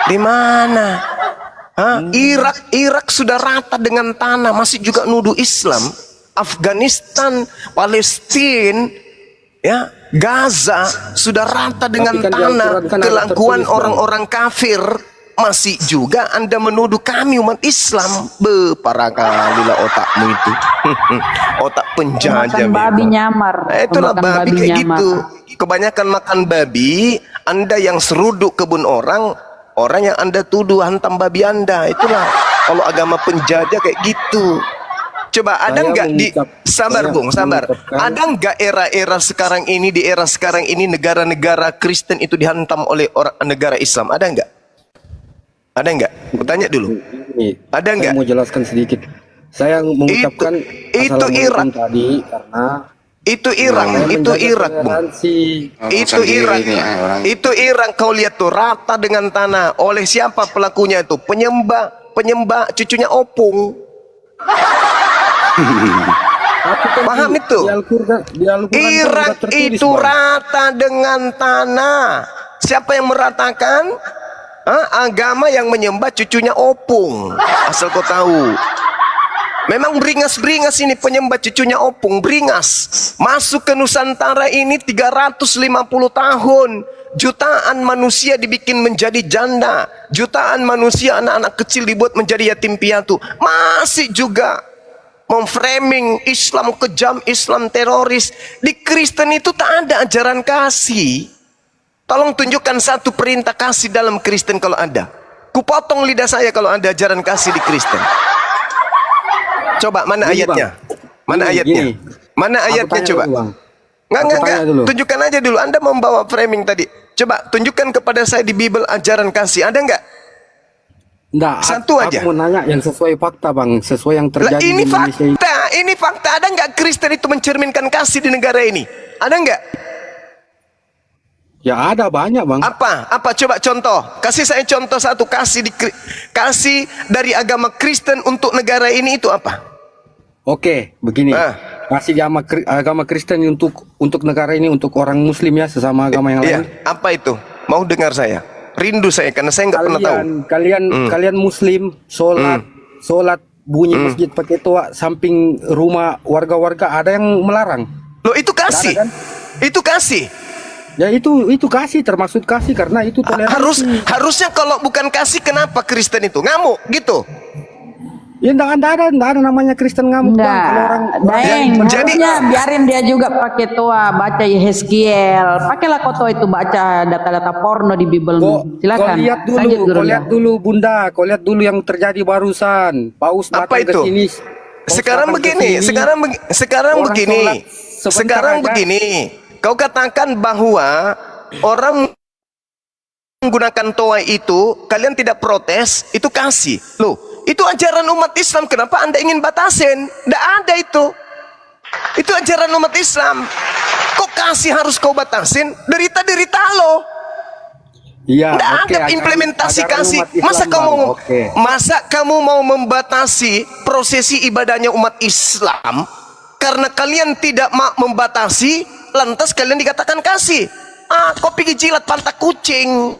Di mana? Hah? Irak sudah rata dengan tanah, masih juga nuduh Islam. Afghanistan, Palestina, ya, Gaza sudah rata dengan kan tanah. kan Kelakuan orang-orang kafir, masih juga Anda menuduh kami umat Islam. Para kalilah otakmu itu. Otak penjajah. Makan babi nyamar. Itulah babi kayak nyamar. gitu. Kebanyakan makan babi. Anda yang seruduk kebun orang yang Anda tuduh hantam babi Anda. Itulah kalau agama penjajah kayak gitu. Coba ada nggak di sabar Bung, sabar. Ada nggak era sekarang ini, di era sekarang ini negara-negara Kristen itu dihantam oleh orang negara Islam? Ada nggak? Ada nggak? Bertanya dulu. Ada nggak? Saya mau jelaskan sedikit. Saya mengucapkan itu Irak tadi karena itu Irak, itu Irak, Bung. Itu Irak, itu Irak. Kau lihat tuh rata dengan tanah. Oleh siapa pelakunya itu? Penyembah cucunya Opung. Paham itu? Irak itu rata dengan tanah. Siapa yang meratakan? Agama yang menyembah cucunya Opung. Asal kau tahu. Memang beringas-beringas ini penyembah cucunya Opung, beringas. Masuk ke Nusantara ini 350 tahun. Jutaan manusia dibikin menjadi janda. Jutaan manusia, anak-anak kecil dibuat menjadi yatim piatu. Masih juga memframing Islam kejam, Islam teroris. Di Kristen itu tak ada ajaran kasih. Tolong tunjukkan satu perintah kasih dalam Kristen kalau ada. Kupotong lidah saya kalau ada ajaran kasih di Kristen. Coba mana ayatnya? Mana ayatnya? Mana ayatnya coba? Enggak. Tunjukkan aja dulu. Anda membawa framing tadi. Coba tunjukkan kepada saya di Bible ajaran kasih. Ada enggak? Enggak. Satu aja. Aku mau nanya yang sesuai fakta, Bang. Sesuai yang terjadi ini di Indonesia. Ini fakta. Ada enggak Kristen itu mencerminkan kasih di negara ini? Ada enggak? Ya ada banyak, Bang. Apa? Coba contoh. Kasih saya contoh satu kasih dari agama Kristen untuk negara ini itu apa? Oke, begini. Kasih agama Kristen untuk negara ini, untuk orang Muslim ya, sesama agama yang lain. Apa itu? Mau dengar saya. Rindu saya karena saya nggak pernah tahu. Kalian Muslim sholat bunyi masjid pakai toa samping rumah warga-warga, ada yang melarang. Loh itu kasih? Kan? Itu kasih. Ya itu kasih, termaksud kasih karena itu toleransi. Harusnya kalau bukan kasih, kenapa Kristen itu ngamuk gitu? Ya enggak ada namanya Kristen ngamuk, Bang. Kalau orang jadinya biarin dia juga pakai toa, baca Yeskiel, pakailah kau toa itu baca data-data porno di Bible. Silakan. Kau lihat dulu Bunda, kau lihat dulu yang terjadi barusan. Paus datang ke sini. Sekarang begini. Kau katakan bahwa orang menggunakan toa itu, kalian tidak protes, itu kasih. Loh, itu ajaran umat Islam, kenapa Anda ingin batasin? Tidak ada itu. Itu ajaran umat Islam. Kok kasih harus kau batasin? Derita-derita lo. Iya, tidak ada implementasi kasih. Masa kamu mau membatasi prosesi ibadahnya umat Islam karena kalian tidak membatasi, lantas kalian dikatakan kasih? Kau pergi jilat pantat kucing.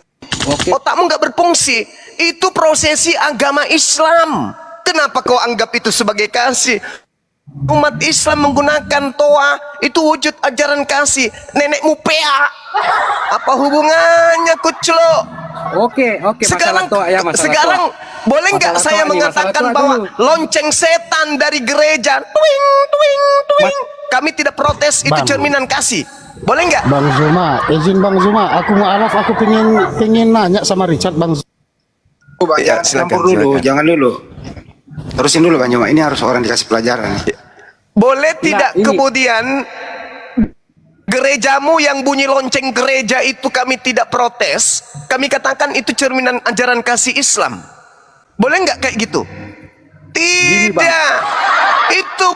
Otakmu nggak berfungsi. Itu prosesi agama Islam. Kenapa kau anggap itu sebagai kasih? Umat Islam menggunakan toa itu wujud ajaran kasih. Nenekmu pea. Apa hubungannya kuclo? Oke. Sekarang toa ya, sekarang boleh nggak saya mengatakan bahwa lonceng setan dari gereja, tuing. Kami tidak protes, itu cerminan kasih. Boleh nggak? Bang Zuma, izin Bang Zuma, aku aku pengen nanya sama Richard, Bang. Ya, silakan. Jangan dulu. Terusin dulu Bang Zuma, ini harus orang dikasih pelajaran. Boleh tidak kemudian gerejamu yang bunyi lonceng gereja itu kami tidak protes, kami katakan itu cerminan ajaran kasih Islam. Boleh nggak kayak gitu? Tidak. Itu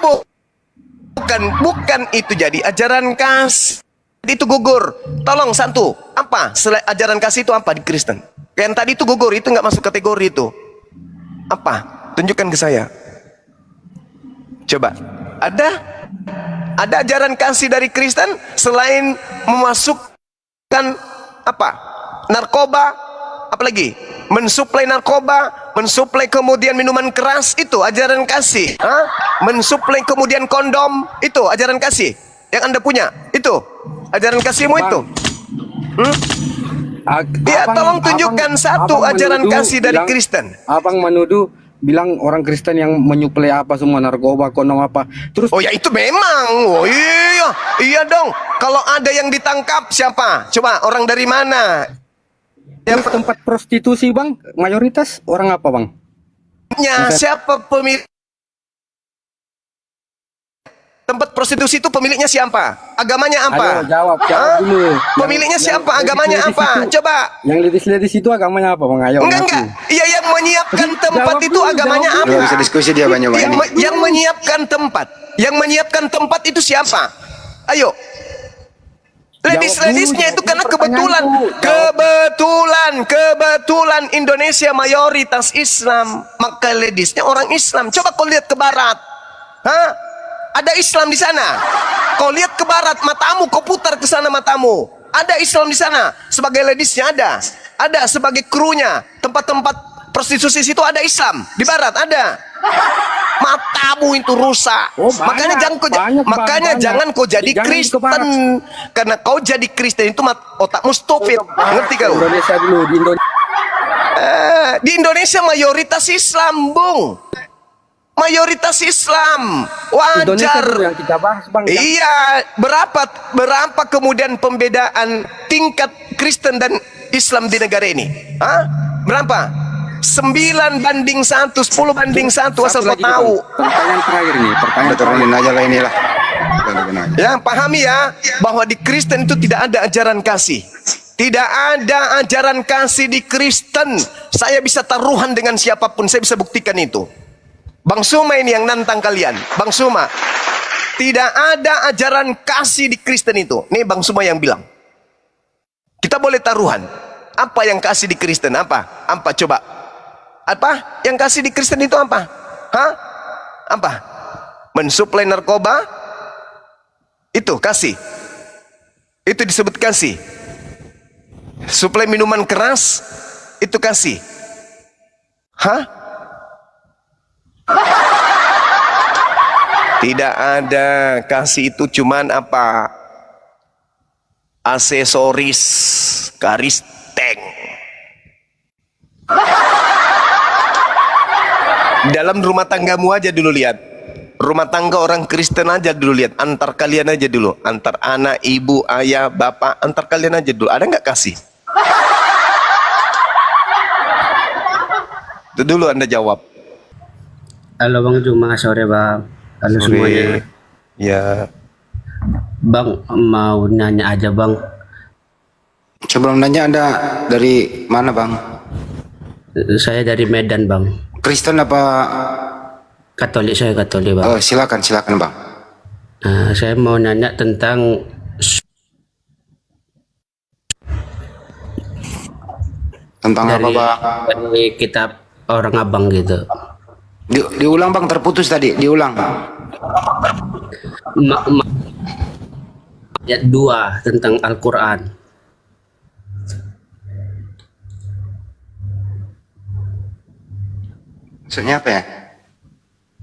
bukan itu jadi ajaran kasih. Itu gugur. Tolong satu. Apa? Ajaran kasih itu apa di Kristen? Yang tadi itu gugur, itu nggak masuk kategori itu. Apa? Tunjukkan ke saya. Coba. Ada ajaran kasih dari Kristen selain memasukkan apa? Narkoba, apalagi mensuplai narkoba, mensuplai kemudian minuman keras, itu ajaran kasih. Hah? Mensuplai kemudian kondom, itu ajaran kasih yang Anda punya, itu ajaran kasihmu itu. Ya, tolong tunjukkan satu ajaran kasih dari Kristen. Abang menuduh bilang orang Kristen yang menyuplai apa semua, narkoba, kondom apa. Terus Oh ya, itu memang. Oh iya, iya dong. Kalau ada yang ditangkap siapa? Coba orang dari mana? yang tempat prostitusi bang, mayoritas orang apa bang? Siapa pemilik tempat prostitusi itu? Pemiliknya siapa? Agamanya apa? Ayo jawab Hah? dulu. Pemiliknya siapa? Agamanya apa? Coba. Yang ladies itu agamanya apa bang? Ayo. Enggak. Iya, yang menyiapkan tempat Jawab itu dulu, agamanya jawab apa? Coba bisa diskusi dia Bang Yoma ini. Yang menyiapkan tempat. Yang menyiapkan tempat itu siapa? Ayo. Ladies-ladiesnya itu karena kebetulan, kebetulan Indonesia mayoritas Islam, maka ladiesnya orang Islam. Coba kau lihat ke barat, hah? Ada Islam di sana. Kau lihat ke barat, matamu kau putar ke sana matamu. Ada Islam di sana. Sebagai ladiesnya ada sebagai krunya. Tempat-tempat prostitusi situ ada Islam. Di barat ada. Matamu itu rusak. Oh, banyak, makanya jangan kau jadi Jangan Kristen. Karena kau jadi Kristen itu otakmu stupid. Ngerti kau? Indonesia dulu, di Indonesia. Di Indonesia mayoritas Islam, Bung. Mayoritas Islam. Indonesia Wajar. dulu yang kita bahas bang. Iya, berapa kemudian pembedaan tingkat Kristen dan Islam di negara ini? Hah? Berapa? 9:1, 10:1, asal kau lagi, tahu. Bang. Pertanyaan terakhir nih, Udah turunin aja lah inilah. Ya, pahami ya, bahwa di Kristen itu tidak ada ajaran kasih. Tidak ada ajaran kasih di Kristen. Saya bisa taruhan dengan siapapun, saya bisa buktikan itu. Bang Suma ini yang nantang kalian. Bang Suma, tidak ada ajaran kasih di Kristen itu. Nih Bang Suma yang bilang. Kita boleh taruhan. Apa yang kasih di Kristen? Apa? Apa coba? Apa? Yang kasih di Kristen itu apa? Hah? Apa? Mensuplai narkoba? Itu kasih. Itu disebut kasih. Suplai minuman keras? Itu kasih. Hah? Tidak ada. Kasih itu cuman apa? Aksesoris, garis tank. Dalam rumah tanggamu aja dulu lihat. Rumah tangga orang Kristen aja dulu lihat. Antar kalian aja dulu. Antar anak, ibu, ayah, bapak. Antar kalian aja dulu. Ada nggak kasih? Itu dulu Anda jawab. Halo Bang Juma, sore Bang. Halo Sore. semuanya. Ya. Bang, mau nanya aja Bang. Sebelum nanya Anda dari mana Bang? Saya dari Medan Bang. Kristen apa? Katolik, saya Katolik Bang. Oh, silakan Bang. Saya mau nanya tentang Tentang apa Bang? dari kitab orang abang gitu. Diulang Bang, terputus tadi. Diulang. Ayat 2 tentang Al-Quran. Maksudnya apa ya?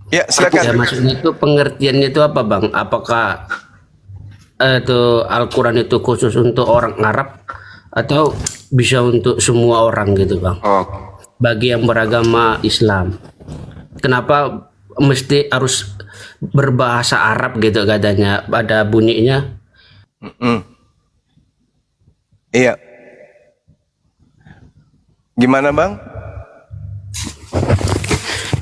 Ya, Ya, silakan. maksudnya itu pengertiannya itu apa Bang? Apakah itu Al-Quran itu khusus untuk orang Arab atau bisa untuk semua orang gitu Bang? Oh, Bagi yang beragama Islam, kenapa mesti harus berbahasa Arab gitu katanya, ada bunyinya? Iya. Gimana Bang?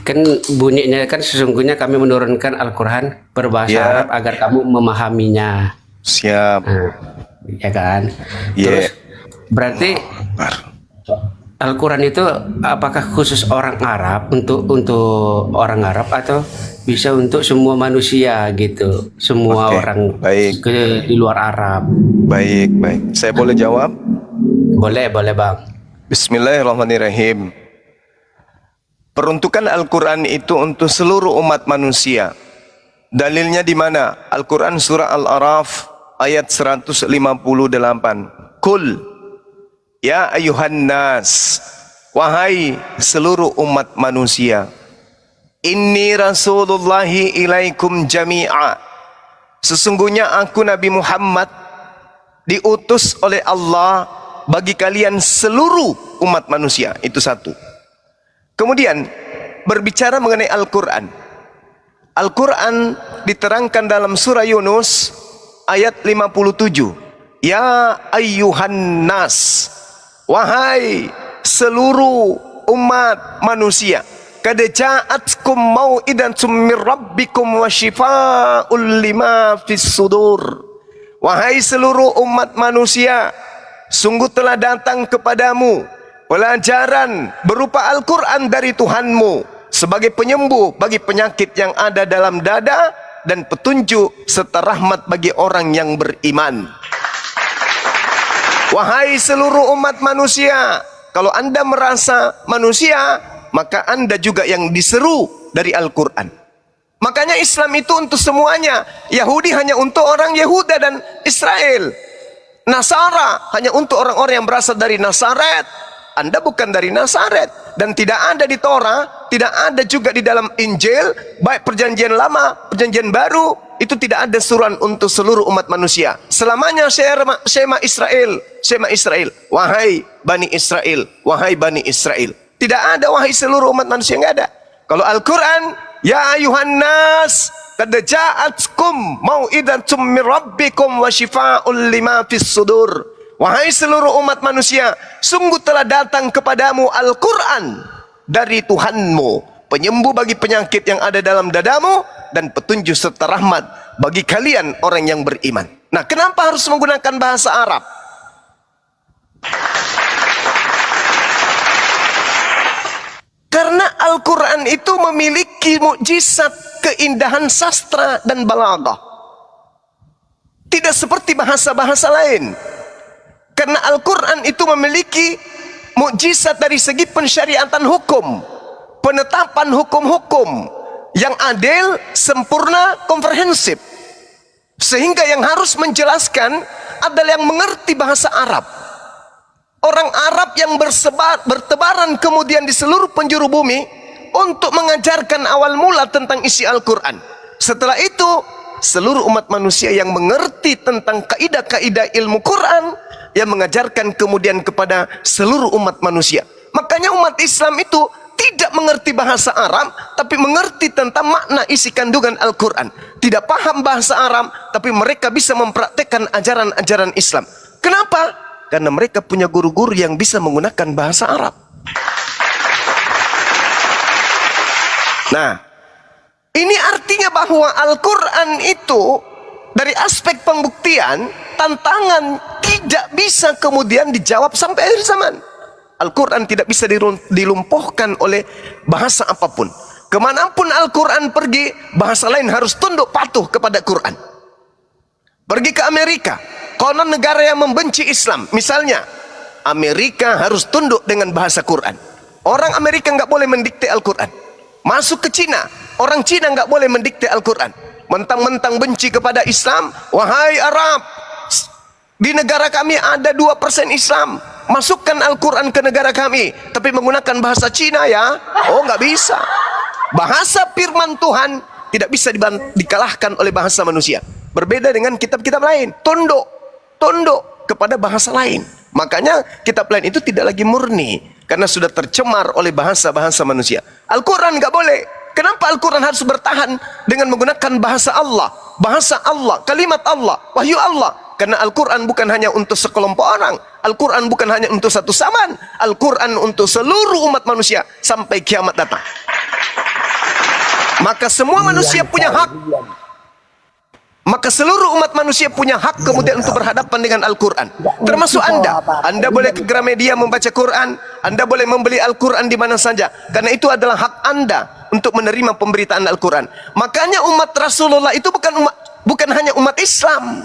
Kan bunyinya kan sesungguhnya kami menurunkan Al-Quran berbahasa Ya. Arab agar kamu memahaminya. Siap. Ya kan? Iya. Terus berarti Al-Quran itu apakah khusus orang Arab, untuk orang Arab, atau bisa untuk semua manusia gitu, semua Oke, orang baik. di luar Arab? Baik. Saya boleh jawab? Boleh Bang. Bismillahirrahmanirrahim. Peruntukan Al-Quran itu untuk seluruh umat manusia. Dalilnya di mana? Al-Quran surah Al-A'raf ayat 158. Kul ya ayuhan nas, wahai seluruh umat manusia, inni rasulullahi ilaikum jami'a, sesungguhnya aku Nabi Muhammad diutus oleh Allah bagi kalian seluruh umat manusia. Itu satu. Kemudian berbicara mengenai Al-Quran. Al-Quran diterangkan dalam surah Yunus ayat 57. Ya ayyuhan nas, wahai seluruh umat manusia, qad ja'atkum mau'idatun min rabbikum wa shifaa'un lima fis sudur. Wahai seluruh umat manusia, sungguh telah datang kepadamu pelajaran berupa Al-Quran dari Tuhanmu sebagai penyembuh bagi penyakit yang ada dalam dada dan petunjuk serta rahmat bagi orang yang beriman. Wahai seluruh umat manusia, kalau anda merasa manusia, maka anda juga yang diseru dari Al-Quran. Makanya Islam itu untuk semuanya. Yahudi hanya untuk orang Yehuda dan Israel. Nasara hanya untuk orang-orang yang berasal dari Nazaret. Anda bukan dari Nazaret. Dan tidak ada di Torah, tidak ada juga di dalam Injil, baik perjanjian lama, perjanjian baru, itu tidak ada suruhan untuk seluruh umat manusia. Selamanya Shema Israel, Shema Israel. Wahai Bani Israel, wahai Bani Israel. Tidak ada wahai seluruh umat manusia, enggak ada. Kalau Al-Quran, ya ayuhan nas, qad ja'atkum mau'idatun min rabbikum wa shifaa'un lima fis sudur. Wahai seluruh umat manusia, sungguh telah datang kepadamu Al-Quran dari Tuhanmu, penyembuh bagi penyakit yang ada dalam dadamu dan petunjuk serta rahmat bagi kalian orang yang beriman. Nah, kenapa harus menggunakan bahasa Arab? Karena Al-Quran itu memiliki mukjizat keindahan sastra dan balaghah. Tidak seperti bahasa-bahasa lain. Karena Al-Quran itu memiliki mukjizat dari segi pensyariatan hukum, penetapan hukum-hukum yang adil, sempurna, komprehensif. Sehingga yang harus menjelaskan adalah yang mengerti bahasa Arab. Orang Arab yang bertebaran kemudian di seluruh penjuru bumi untuk mengajarkan awal mula tentang isi Al-Quran. Setelah itu, seluruh umat manusia yang mengerti tentang kaidah-kaidah ilmu Quran yang mengajarkan kemudian kepada seluruh umat manusia. Makanya umat Islam itu tidak mengerti bahasa Arab, tapi mengerti tentang makna isi kandungan Al-Quran. Tidak paham bahasa Arab, tapi mereka bisa mempraktekkan ajaran-ajaran Islam. Kenapa? Karena mereka punya guru-guru yang bisa menggunakan bahasa Arab. Nah, ini artinya bahwa Al-Quran itu dari aspek pembuktian, tantangan tidak bisa kemudian dijawab sampai akhir zaman. Al-Quran tidak bisa dilumpuhkan oleh bahasa apapun. Kemanapun Al-Quran pergi, bahasa lain harus tunduk patuh kepada Quran. Pergi ke Amerika, konon negara yang membenci Islam, misalnya Amerika harus tunduk dengan bahasa Quran. Orang Amerika nggak boleh mendikte Al-Quran. Masuk ke Cina, orang Cina nggak boleh mendikte Al-Quran. Mentang-mentang benci kepada Islam, wahai Arab, di negara kami ada 2% Islam, masukkan Al-Quran ke negara kami, tapi menggunakan bahasa Cina ya. Oh, nggak bisa. Bahasa firman Tuhan tidak bisa dikalahkan oleh bahasa manusia. Berbeda dengan kitab-kitab lain, tunduk kepada bahasa lain. Makanya kitab lain itu tidak lagi murni, karena sudah tercemar oleh bahasa-bahasa manusia. Al-Quran nggak boleh. Kenapa Al-Quran harus bertahan dengan menggunakan bahasa Allah, kalimat Allah, wahyu Allah? Karena Al-Quran bukan hanya untuk sekelompok orang, Al-Quran bukan hanya untuk satu zaman, Al-Quran untuk seluruh umat manusia sampai kiamat datang. Maka semua manusia punya hak. Maka seluruh umat manusia punya hak kemudian untuk berhadapan dengan Al-Quran. Termasuk Anda. Anda boleh ke Gramedia membaca Quran, Anda boleh membeli Al-Quran di mana saja. Karena itu adalah hak Anda untuk menerima pemberitaan Al-Quran. Makanya umat Rasulullah itu bukan hanya umat Islam.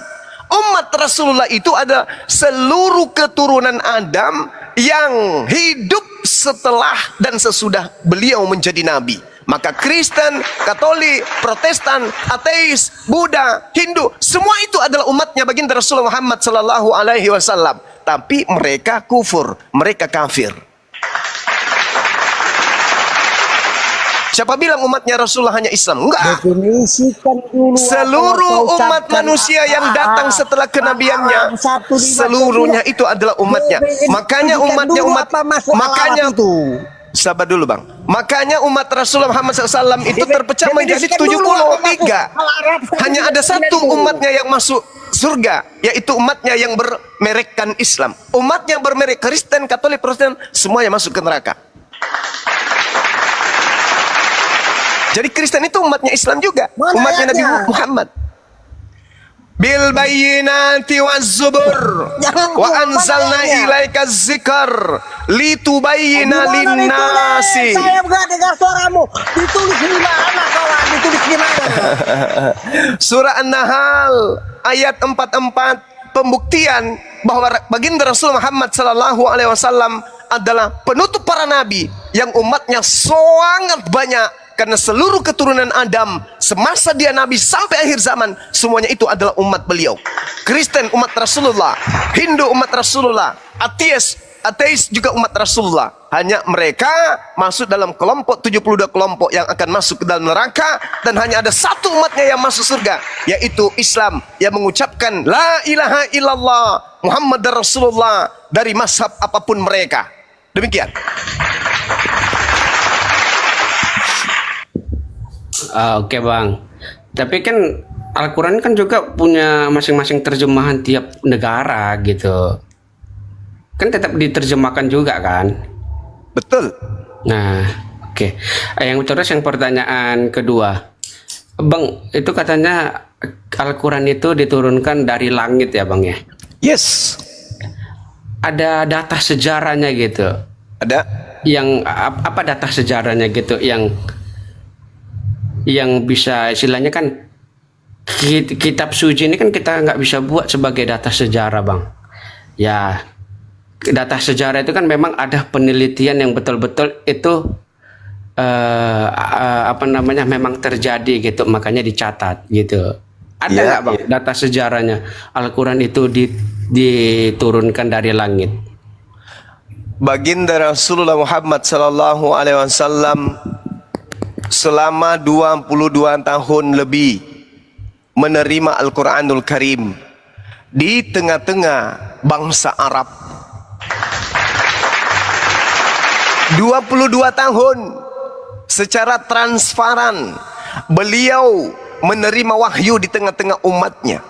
Umat Rasulullah itu adalah seluruh keturunan Adam yang hidup setelah dan sesudah beliau menjadi nabi. Maka Kristen, Katolik, Protestan, ateis, Buddha, Hindu, semua itu adalah umatnya baginda Rasulullah Muhammad sallallahu alaihi wasallam. Tapi mereka kufur, mereka kafir. Siapa bilang umatnya Rasulullah hanya Islam? Enggak. Definisikan dulu. Seluruh umat manusia yang datang setelah kenabiannya, seluruhnya itu adalah umatnya. Makanya umatnya makanya sabar dulu bang. Makanya umat Rasulullah Muhammad SAW itu terpecah menjadi 73. Hanya ada satu umatnya yang masuk surga, yaitu umatnya yang bermerekkan Islam. Umatnya bermerek Kristen, Katolik, Protestan, semuanya masuk ke neraka. Jadi Kristen itu umatnya Islam juga, umatnya Nabi Muhammad. Bil bayyinati waz zubur wa anzalna ilaika dzikr litubayyana linnasi. Saya enggak dengar suaramu. Ditulis di mana kawan? Ditulis di mana? Surah An-Nahl ayat 44, pembuktian bahwa baginda Rasul Muhammad sallallahu alaihi wasallam adalah penutup para nabi yang umatnya sangat banyak. Karena seluruh keturunan Adam semasa dia Nabi sampai akhir zaman, semuanya itu adalah umat beliau. Kristen umat Rasulullah, Hindu umat Rasulullah, ateis juga umat Rasulullah. Hanya mereka masuk dalam kelompok 72 kelompok yang akan masuk ke dalam neraka. Dan hanya ada satu umatnya yang masuk surga, yaitu Islam, yang mengucapkan La ilaha illallah Muhammad Rasulullah dari mazhab apapun mereka. Demikian. Oke bang, tapi kan Al-Quran kan juga punya masing-masing terjemahan tiap negara gitu. Kan tetap diterjemahkan juga kan? Betul. Nah, oke. Yang pertanyaan kedua, bang, itu katanya Al-Quran itu diturunkan dari langit ya bang ya? Yes. Ada data sejarahnya gitu? Ada. Yang apa data sejarahnya gitu yang bisa istilahnya kan kitab suci ini kan kita nggak bisa buat sebagai data sejarah bang. Ya data sejarah itu kan memang ada penelitian yang betul-betul itu memang terjadi gitu, makanya dicatat gitu. Ada nggak bang data sejarahnya Al-Quran itu diturunkan dari langit? Baginda Rasulullah Muhammad sallallahu alaihi wasallam selama 22 tahun lebih menerima Al-Quranul Karim di tengah-tengah bangsa Arab. 22 tahun secara transparan beliau menerima wahyu di tengah-tengah umatnya.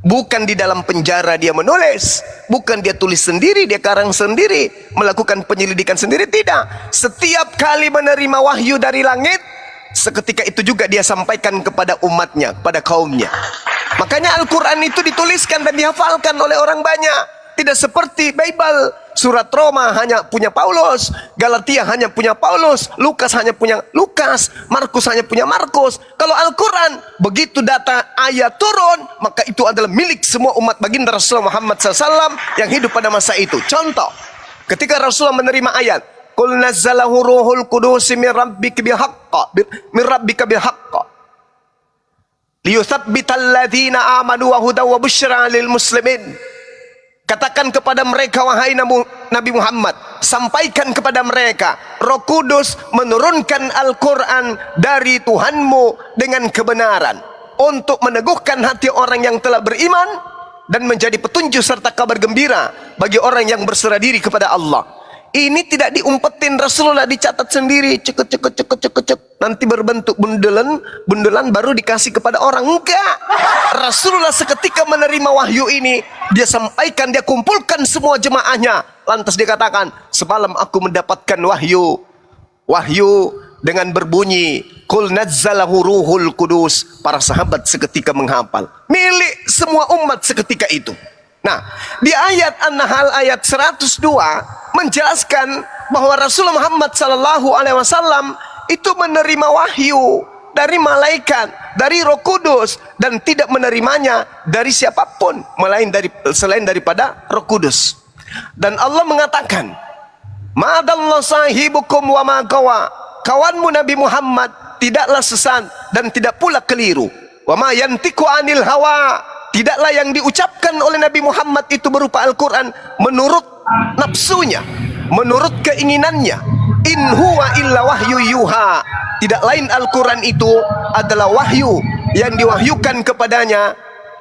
Bukan di dalam penjara dia menulis, bukan dia tulis sendiri, dia karang sendiri, melakukan penyelidikan sendiri, tidak. Setiap kali menerima wahyu dari langit, seketika itu juga dia sampaikan kepada umatnya, kepada kaumnya. Makanya Al-Quran itu dituliskan dan dihafalkan oleh orang banyak. Tidak seperti Bible, surat Roma hanya punya Paulus, Galatia hanya punya Paulus, Lukas hanya punya Lukas, Markus hanya punya Markus. Kalau Al-Quran, begitu data ayat turun, maka itu adalah milik semua umat baginda Rasulullah Muhammad SAW yang hidup pada masa itu. Contoh, ketika Rasulullah menerima ayat, Qul nazzalahu ruhul qudusi min rabbika bihaqqa liyuthabbital ladzina amanu wa hudaw wa busyra lil muslimin. Katakan kepada mereka, wahai Nabi Muhammad, sampaikan kepada mereka, Roh Kudus menurunkan Al-Quran dari Tuhanmu dengan kebenaran untuk meneguhkan hati orang yang telah beriman dan menjadi petunjuk serta kabar gembira bagi orang yang berserah diri kepada Allah. Ini tidak diumpetin, Rasulullah dicatat sendiri, cek, nanti berbentuk bundelan baru dikasih kepada orang. Enggak, Rasulullah seketika menerima wahyu ini, dia sampaikan, dia kumpulkan semua jemaahnya. Lantas dia katakan, semalam aku mendapatkan wahyu dengan berbunyi, Qul nazzalahu ruhul qudus. Para sahabat seketika menghafal, milik semua umat seketika itu. Nah, di ayat An-Nahl ayat 102 menjelaskan bahwa Rasulullah Muhammad SAW itu menerima wahyu dari malaikat, dari Roh Kudus, dan tidak menerimanya dari siapapun selain daripada Roh Kudus. Dan Allah mengatakan, Ma'adallah sahibukum wa ma gawa. Kawanmu Nabi Muhammad tidaklah sesat dan tidak pula keliru. Wa ma yantiqu anil hawa. Tidaklah yang diucapkan oleh Nabi Muhammad itu berupa Al-Quran menurut nafsunya, menurut keinginannya. In huwa illa wahyu yuha. tidak lain Al-Quran itu adalah wahyu yang diwahyukan kepadanya.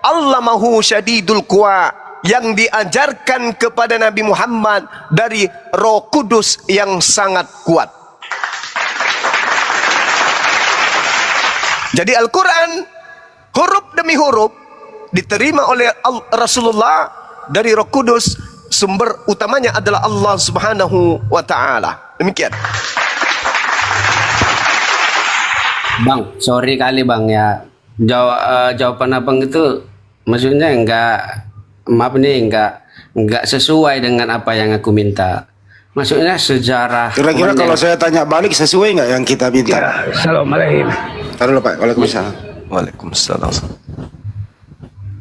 Allamahu syadidul quwa, yang diajarkan kepada Nabi Muhammad dari Roh Kudus yang sangat kuat. Jadi Al-Quran huruf demi huruf diterima oleh Rasulullah dari Roh Kudus. Sumber utamanya adalah Allah Subhanahu wa Ta'ala. Demikian. Bang, sorry kali bang ya. Jawaban abang itu maksudnya maaf nih enggak sesuai dengan apa yang aku minta. Maksudnya sejarah. Kira-kira kalau saya tanya balik sesuai nggak yang kita minta? Assalamualaikum. Taruh Pak. Waalaikumsalam. Waalaikumsalam.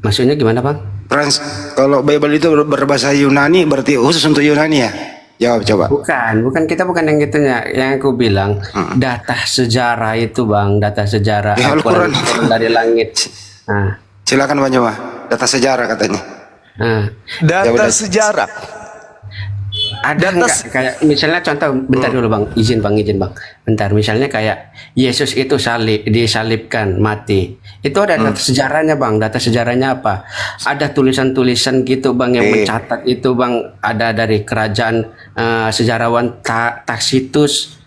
Maksudnya gimana bang? Frans, kalau Bible itu berbahasa Yunani berarti khusus untuk Yunani ya? Jawab coba. Bukan kita bukan yang gitunya. Yang aku bilang data sejarah itu bang, data sejarah Ya, Al-Quran dari langit. Nah, silakan Bang Jawa. Data sejarah katanya. nah. Data sejarah. Ada nggak kayak misalnya contoh bentar dulu bang, izin bang, bentar, misalnya kayak Yesus itu disalibkan mati, itu ada data sejarahnya bang, data sejarahnya apa? Ada tulisan-tulisan gitu bang yang mencatat itu bang, ada dari kerajaan sejarawan Tacitus,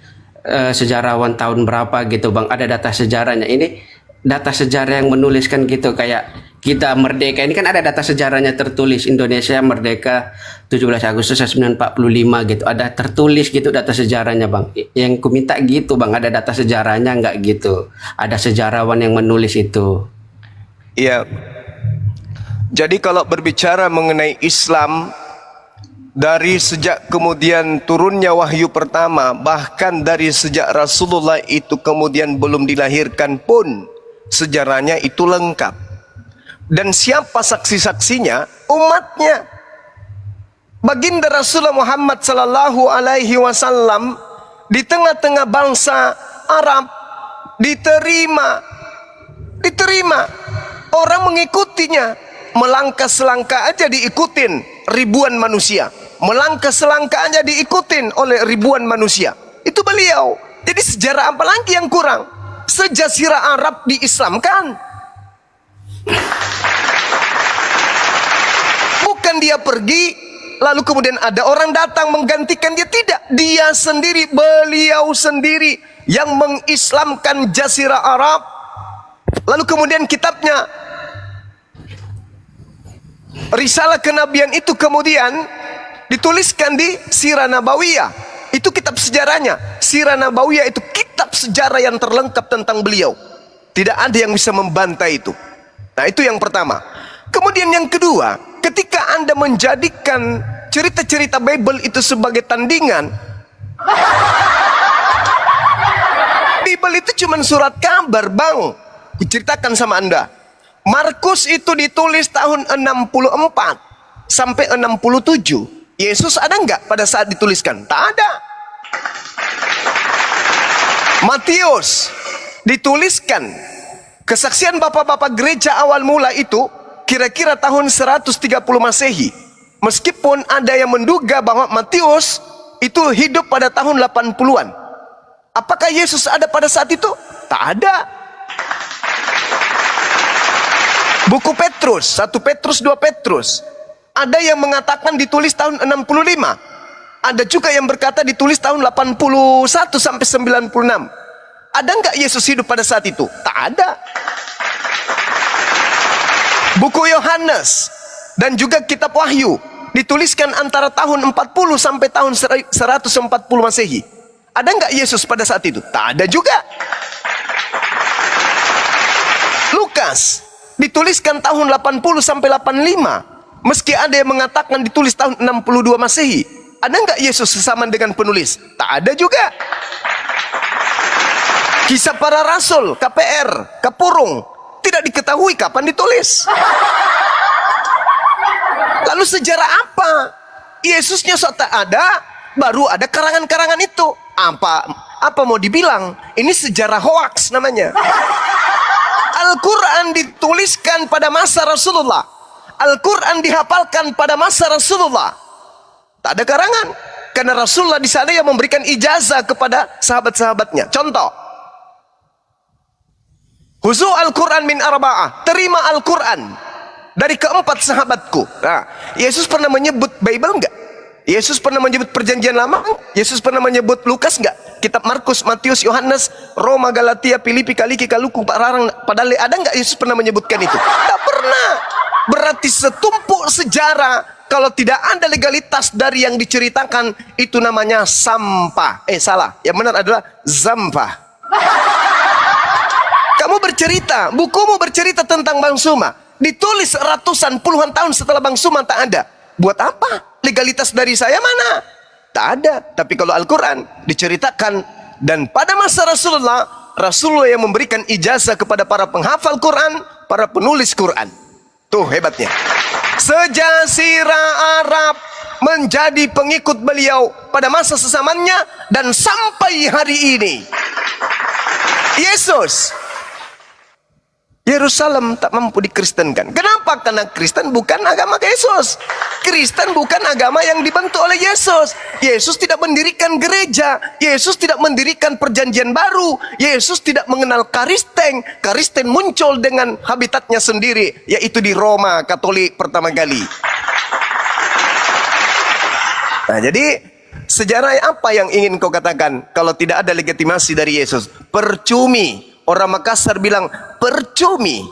sejarawan tahun berapa gitu bang, ada data sejarahnya. Ini data sejarah yang menuliskan gitu kayak kita merdeka ini kan ada data sejarahnya tertulis, Indonesia merdeka 17 Agustus 1945 gitu, ada tertulis gitu data sejarahnya bang. Yang ku minta gitu bang, ada data sejarahnya nggak gitu, ada sejarawan yang menulis itu. Iya. Jadi kalau berbicara mengenai Islam, dari sejak kemudian turunnya wahyu pertama, bahkan dari sejak Rasulullah itu kemudian belum dilahirkan pun, sejarahnya itu lengkap. Dan siapa saksi-saksinya? Umatnya. Baginda Rasulullah Muhammad sallallahu alaihi wasallam di tengah-tengah bangsa Arab diterima. Orang mengikutinya. Melangkah selangkah aja diikutin ribuan manusia. Melangkah selangkah aja diikutin oleh ribuan manusia. Itu beliau. Jadi sejarah apa lagi yang kurang? Sejazirah Arab diislamkan. Bukan dia pergi lalu kemudian ada orang datang menggantikan dia, tidak. Dia sendiri, beliau sendiri yang mengislamkan Jazirah Arab. Lalu kemudian kitabnya Risalah Kenabian itu kemudian dituliskan di Sirah Nabawiyah. Itu kitab sejarahnya. Sirah Nabawiyah itu kitab sejarah yang terlengkap tentang beliau. Tidak ada yang bisa membantah itu. Nah, itu yang pertama. Kemudian yang kedua, ketika Anda menjadikan cerita-cerita Bible itu sebagai tandingan, Bible itu cuma surat kabar, Bang. Kuceritakan sama Anda. Markus itu ditulis tahun 64 sampai 67. Yesus ada nggak pada saat dituliskan? Tak ada. Matius dituliskan, kesaksian bapak-bapak gereja awal mula itu kira-kira tahun 130 Masehi. Meskipun ada yang menduga bahwa Matius itu hidup pada tahun 80-an. Apakah Yesus ada pada saat itu? Tak ada. Buku Petrus, 1 Petrus, 2 Petrus, ada yang mengatakan ditulis tahun 65. Ada juga yang berkata ditulis tahun 81 sampai 96. Ada nggak Yesus hidup pada saat itu? Tak ada. Buku Yohanes dan juga kitab Wahyu dituliskan antara tahun 40 sampai tahun 140 Masehi. Ada nggak Yesus pada saat itu? Tak ada juga. Lukas dituliskan tahun 80 sampai 85. Meski ada yang mengatakan ditulis tahun 62 Masehi. Ada nggak Yesus sesamaan dengan penulis? Tak ada juga. Kisah Para Rasul, KPR, Kapurung, tidak diketahui kapan ditulis. Lalu sejarah apa? Yesusnya tak ada, baru ada karangan-karangan itu. Apa mau dibilang? Ini sejarah hoaks namanya. Al-Quran dituliskan pada masa Rasulullah. Al-Quran dihafalkan pada masa Rasulullah. Tak ada karangan. Karena Rasulullah di sana yang memberikan ijazah kepada sahabat-sahabatnya. Contoh, Huzu Al-Quran min arba'ah. Terima Al-Quran dari keempat sahabatku. Nah, Yesus pernah menyebut Bible enggak? Yesus pernah menyebut perjanjian lama? Yesus pernah menyebut Lukas enggak? Kitab Markus, Matius, Yohanes, Roma, Galatia, Filipi, Kaliki, Kaluku, Pararang, Padale, ada enggak Yesus pernah menyebutkan itu? Tak pernah. Berarti setumpuk sejarah, kalau tidak ada legalitas dari yang diceritakan, itu namanya sampah. Salah. Yang benar adalah zampah. Kamu bercerita, bukumu bercerita tentang Bang Suma, ditulis ratusan, puluhan tahun setelah Bang Suma tak ada. Buat apa? Legalitas dari saya mana? Tak ada. Tapi kalau Al-Quran diceritakan, dan pada masa Rasulullah, Rasulullah yang memberikan ijazah kepada para penghafal Quran, para penulis Quran. Tuh hebatnya. Sejazirah Arab menjadi pengikut beliau pada masa sesamanya dan sampai hari ini. Yesus, Yerusalem tak mampu dikristenkan. Kenapa? Karena Kristen bukan agama Yesus. Kristen bukan agama yang dibentuk oleh Yesus. Yesus tidak mendirikan gereja. Yesus tidak mendirikan perjanjian baru. Yesus tidak mengenal Karisten. Karisten muncul dengan habitatnya sendiri, yaitu di Roma Katolik pertama kali. Nah, jadi sejarah apa yang ingin kau katakan kalau tidak ada legitimasi dari Yesus? Percumi. Orang Makassar bilang percumi.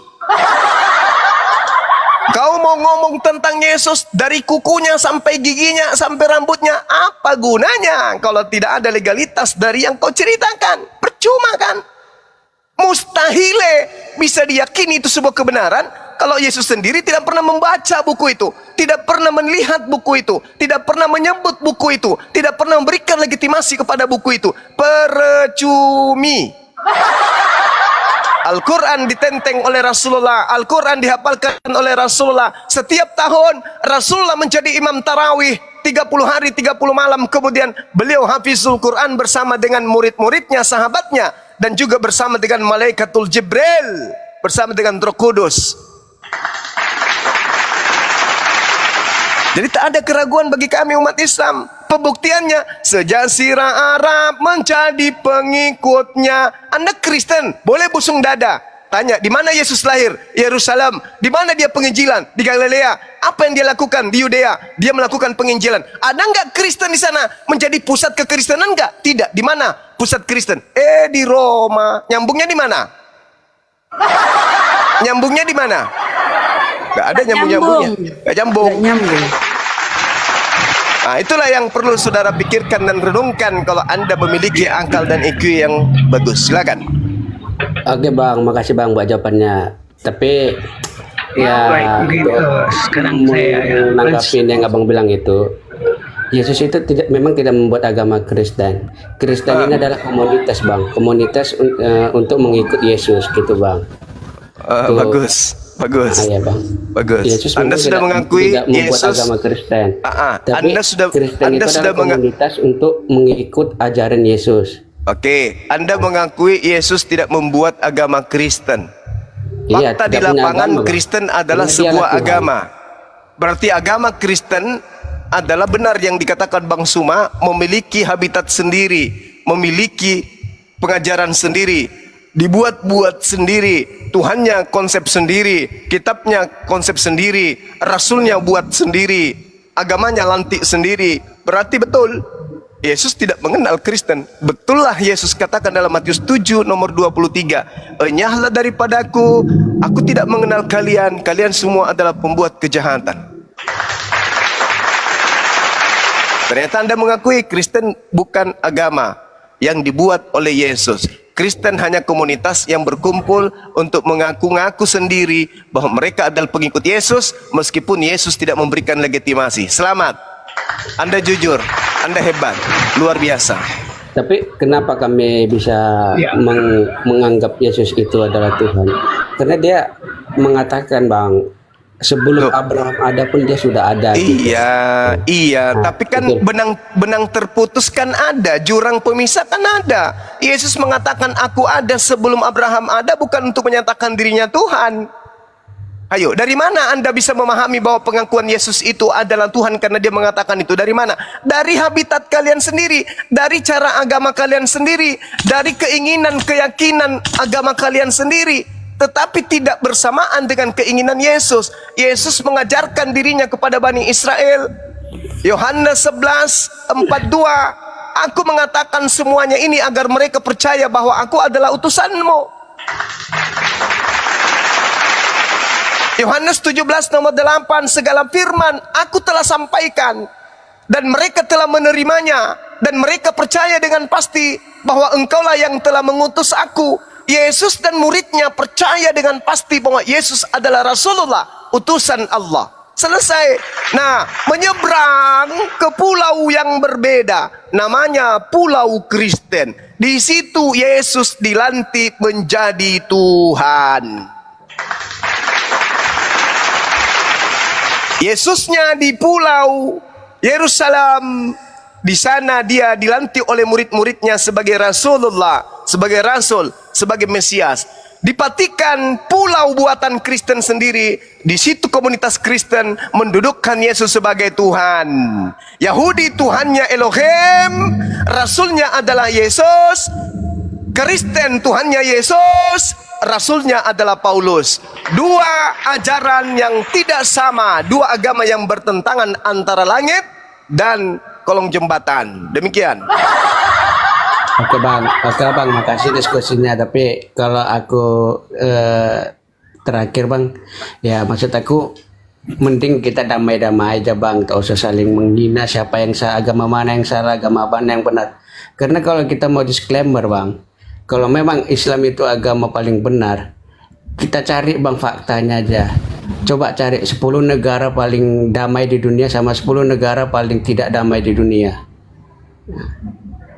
Kau mau ngomong tentang Yesus dari kukunya sampai giginya sampai rambutnya, apa gunanya kalau tidak ada legalitas dari yang kau ceritakan? Percuma kan? Mustahile bisa diyakini itu sebuah kebenaran kalau Yesus sendiri tidak pernah membaca buku itu, tidak pernah melihat buku itu, tidak pernah menyebut buku itu, tidak pernah memberikan legitimasi kepada buku itu. Percumi. Al-Quran ditenteng oleh Rasulullah, Al-Quran dihafalkan oleh Rasulullah. Setiap tahun Rasulullah menjadi imam tarawih 30 hari 30 malam. Kemudian beliau hafizul Quran bersama dengan murid-muridnya, sahabatnya, dan juga bersama dengan Malaikatul Jibril, bersama dengan Roh Kudus. Jadi tak ada keraguan bagi kami umat Islam. Pembuktiannya, sejazirah Arab menjadi pengikutnya. Anda Kristen, boleh busung dada. Tanya, di mana Yesus lahir? Yerusalem. Di mana dia penginjilan? Di Galilea. Apa yang dia lakukan? Di Yudea. Dia melakukan penginjilan. Ada enggak Kristen di sana? Menjadi pusat kekristenan enggak? Tidak. Di mana pusat Kristen? Di Roma. Nyambungnya di mana? Nyambungnya di mana? Enggak ada nyambung-nyambungnya. Enggak nyambung. Nggak nyambung. Nah, itulah yang perlu saudara pikirkan dan renungkan kalau Anda memiliki akal dan IQ yang bagus. Silakan. Oke Bang, makasih Bang buat jawabannya. Tapi ya sekarang saya menanggapi yang Abang bilang itu, Yesus itu memang tidak membuat agama Kristen. Kristen ini adalah komunitas Bang, komunitas untuk mengikut Yesus gitu Bang. Bagus. Bagus. Ya, Bang. Bagus. Yesus Anda sudah mengakui tidak membuat Yesus agama Kristen. Tapi Anda sudah komunitas untuk mengikut ajaran Yesus. Oke, Anda mengakui Yesus tidak membuat agama Kristen. Iya, Fakta di lapangan agama, Kristen adalah sebuah agama. Berarti agama Kristen adalah benar yang dikatakan Bang Suma, memiliki habitat sendiri, memiliki pengajaran sendiri, dibuat-buat sendiri, Tuhannya konsep sendiri, kitabnya konsep sendiri, Rasulnya buat sendiri, agamanya lantik sendiri. Berarti betul Yesus tidak mengenal Kristen. Betullah Yesus katakan dalam Matius 7 nomor 23, enyahlah daripadaku, aku tidak mengenal kalian, kalian semua adalah pembuat kejahatan. Ternyata Anda mengakui Kristen bukan agama yang dibuat oleh Yesus. Kristen hanya komunitas yang berkumpul untuk mengaku-ngaku sendiri bahwa mereka adalah pengikut Yesus meskipun Yesus tidak memberikan legitimasi. Selamat, Anda jujur, Anda hebat, luar biasa. Tapi kenapa kami bisa menganggap Yesus itu adalah Tuhan? Karena dia mengatakan Bang, sebelum Abraham ada pun dia sudah ada. Iya, gitu. Iya. Nah, tapi kan benang terputus kan ada, jurang pemisah kan ada. Yesus mengatakan aku ada sebelum Abraham ada, bukan untuk menyatakan dirinya Tuhan. Ayo, dari mana Anda bisa memahami bahwa pengakuan Yesus itu adalah Tuhan karena dia mengatakan itu? Dari mana? Dari habitat kalian sendiri, dari cara agama kalian sendiri, dari keinginan, keyakinan agama kalian sendiri. tetapi tidak bersamaan dengan keinginan Yesus. Yesus mengajarkan dirinya kepada Bani Israel. Yohanes 11:42, aku mengatakan semuanya ini agar mereka percaya bahwa aku adalah utusanmu. Yohanes 17:8, segala firman aku telah sampaikan dan mereka telah menerimanya dan mereka percaya dengan pasti bahwa engkaulah yang telah mengutus aku. Yesus dan muridnya percaya dengan pasti bahwa Yesus adalah Rasulullah, utusan Allah. Selesai. Nah, menyeberang ke pulau yang berbeda, namanya Pulau Kristen. Di situ Yesus dilantik menjadi Tuhan. Yesusnya di pulau Yerusalem, di sana dia dilantik oleh murid-muridnya sebagai Rasulullah, sebagai Rasul, sebagai Mesias. Dipatikan pulau buatan Kristen sendiri. Di situ komunitas Kristen mendudukkan Yesus sebagai Tuhan. Yahudi Tuhannya Elohim, Rasulnya adalah Yesus. Kristen Tuhannya Yesus, Rasulnya adalah Paulus. Dua ajaran yang tidak sama, dua agama yang bertentangan antara langit dan kolong jembatan. Demikian. Oke bang, makasih diskusinya. Tapi kalau aku terakhir bang, ya maksud aku mending kita damai-damai aja bang, tak usah saling menghina siapa yang salah, agama mana yang salah, agama mana yang benar. Karena kalau kita mau disclaimer bang, kalau memang Islam itu agama paling benar, kita cari bang faktanya aja. Coba cari 10 negara paling damai di dunia sama 10 negara paling tidak damai di dunia.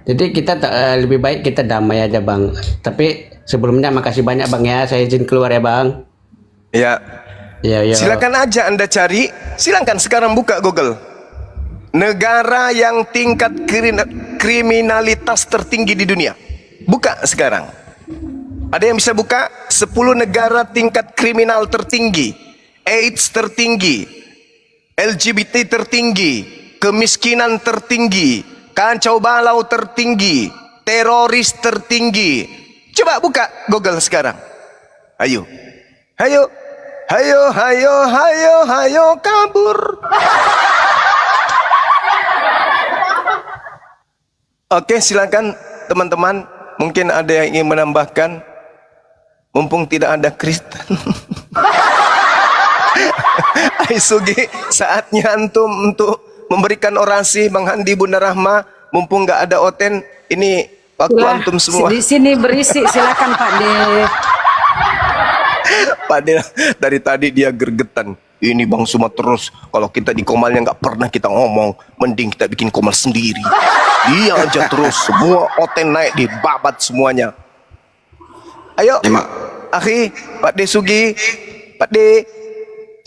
Jadi kita lebih baik kita damai aja bang. Tapi sebelumnya makasih banyak bang ya. Saya izin keluar ya bang. Ya. Ya. Silakan aja Anda cari. Silakan sekarang buka Google. Negara yang tingkat kriminalitas tertinggi di dunia. Buka sekarang. Ada yang bisa buka? 10 negara tingkat kriminal tertinggi, AIDS tertinggi, LGBT tertinggi, kemiskinan tertinggi, kacau balau tertinggi, teroris tertinggi. Coba buka Google sekarang. Ayo. Hayo. Hayo, hayo, hayo, hayo kabur. Oke, silakan teman-teman. Mungkin ada yang ingin menambahkan. Mumpung tidak ada Kristen. Ai Sugi, saatnya antum untuk memberikan orasi. Bang Handi, Bunda Rahma, mumpung nggak ada Oten, ini waktu antum semua. Di sini berisi, silakan Pak De. Pak De dari tadi dia gergetan. Ini Bang Suma terus, kalau kita di komalnya nggak pernah kita ngomong, mending kita bikin komal sendiri. Dia aja terus, semua Oten naik di babat semuanya. Ayo, akhi, Pak De Sugi, Pak De,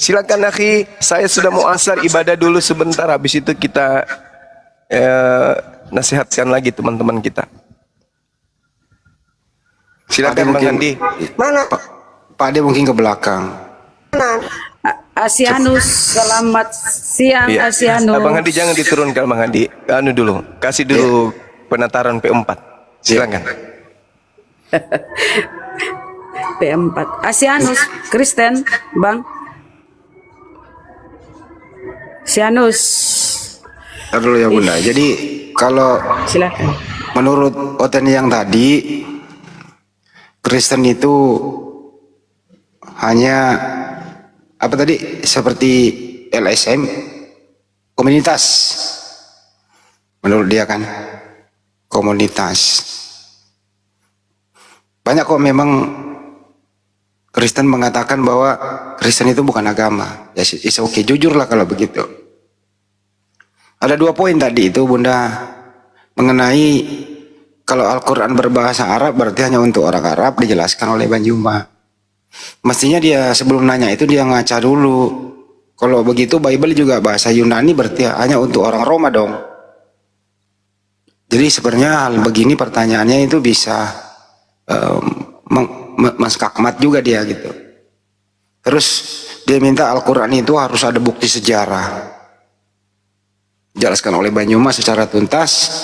silakan akhi. Saya sudah mau asar, ibadah dulu sebentar. Habis itu kita nasihatkan lagi teman-teman kita. Silakan Bang Handi. Mana? Pak De mungkin ke belakang. Asianus, selamat siang Iya. Asianus. Bang Handi jangan diturunkan Bang Handi. Anu dulu, kasih dulu penataran P4. Silakan. P4. Asianus, Kristen, Bang. Asianus. Ntar dulu ya Bunda. Jadi kalau Silakan. menurut Oten yang tadi, Kristen itu hanya apa tadi, seperti LSM, komunitas. Menurut dia kan komunitas. Banyak kok memang Kristen mengatakan bahwa Kristen itu bukan agama. Ya it's okay, jujurlah kalau begitu. Ada 2 poin tadi itu Bunda, mengenai kalau Al-Quran berbahasa Arab berarti hanya untuk orang Arab, dijelaskan oleh Bang Juma. Mestinya dia sebelum nanya itu dia ngaca dulu. Kalau begitu Bible juga bahasa Yunani berarti hanya untuk orang Roma dong. Jadi sebenarnya hal begini pertanyaannya itu bisa menskakmat juga dia gitu. Terus dia minta Al-Quran itu harus ada bukti sejarah. Jelaskan oleh Banyuma secara tuntas.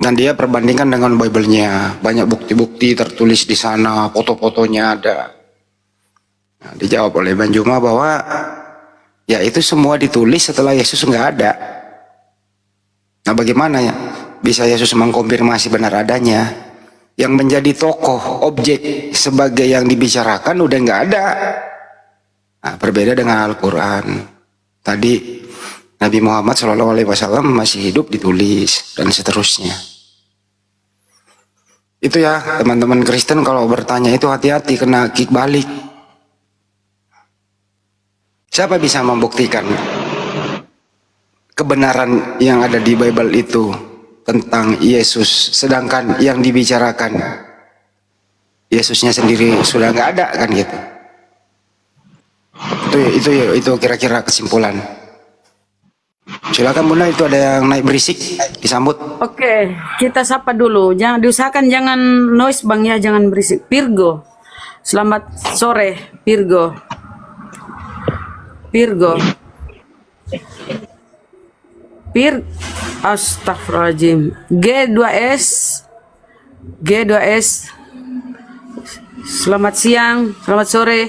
Dan dia perbandingkan dengan Bible-nya, banyak bukti-bukti tertulis di sana, foto-fotonya ada. Nah, dijawab oleh Bang Juma bahwa ya itu semua ditulis setelah Yesus nggak ada. Nah, bagaimana ya bisa Yesus mengkonfirmasi benar adanya? Yang menjadi tokoh, objek sebagai yang dibicarakan udah nggak ada. Nah, berbeda dengan Al-Quran. Tadi Nabi Muhammad SAW masih hidup ditulis dan seterusnya. Itu ya teman-teman Kristen kalau bertanya itu hati-hati kena kick balik. Siapa bisa membuktikan kebenaran yang ada di Bible itu tentang Yesus, sedangkan yang dibicarakan Yesusnya sendiri sudah nggak ada kan gitu. Itu kira-kira kesimpulan. Silakan Bunda, itu ada yang naik berisik, disambut. Oke, kita sapa dulu. Jangan diusahakan jangan noise Bang ya, jangan berisik. Virgo. Selamat sore, Virgo. Virgo. Astagfirullahaladzim. G2S. Selamat siang, selamat sore.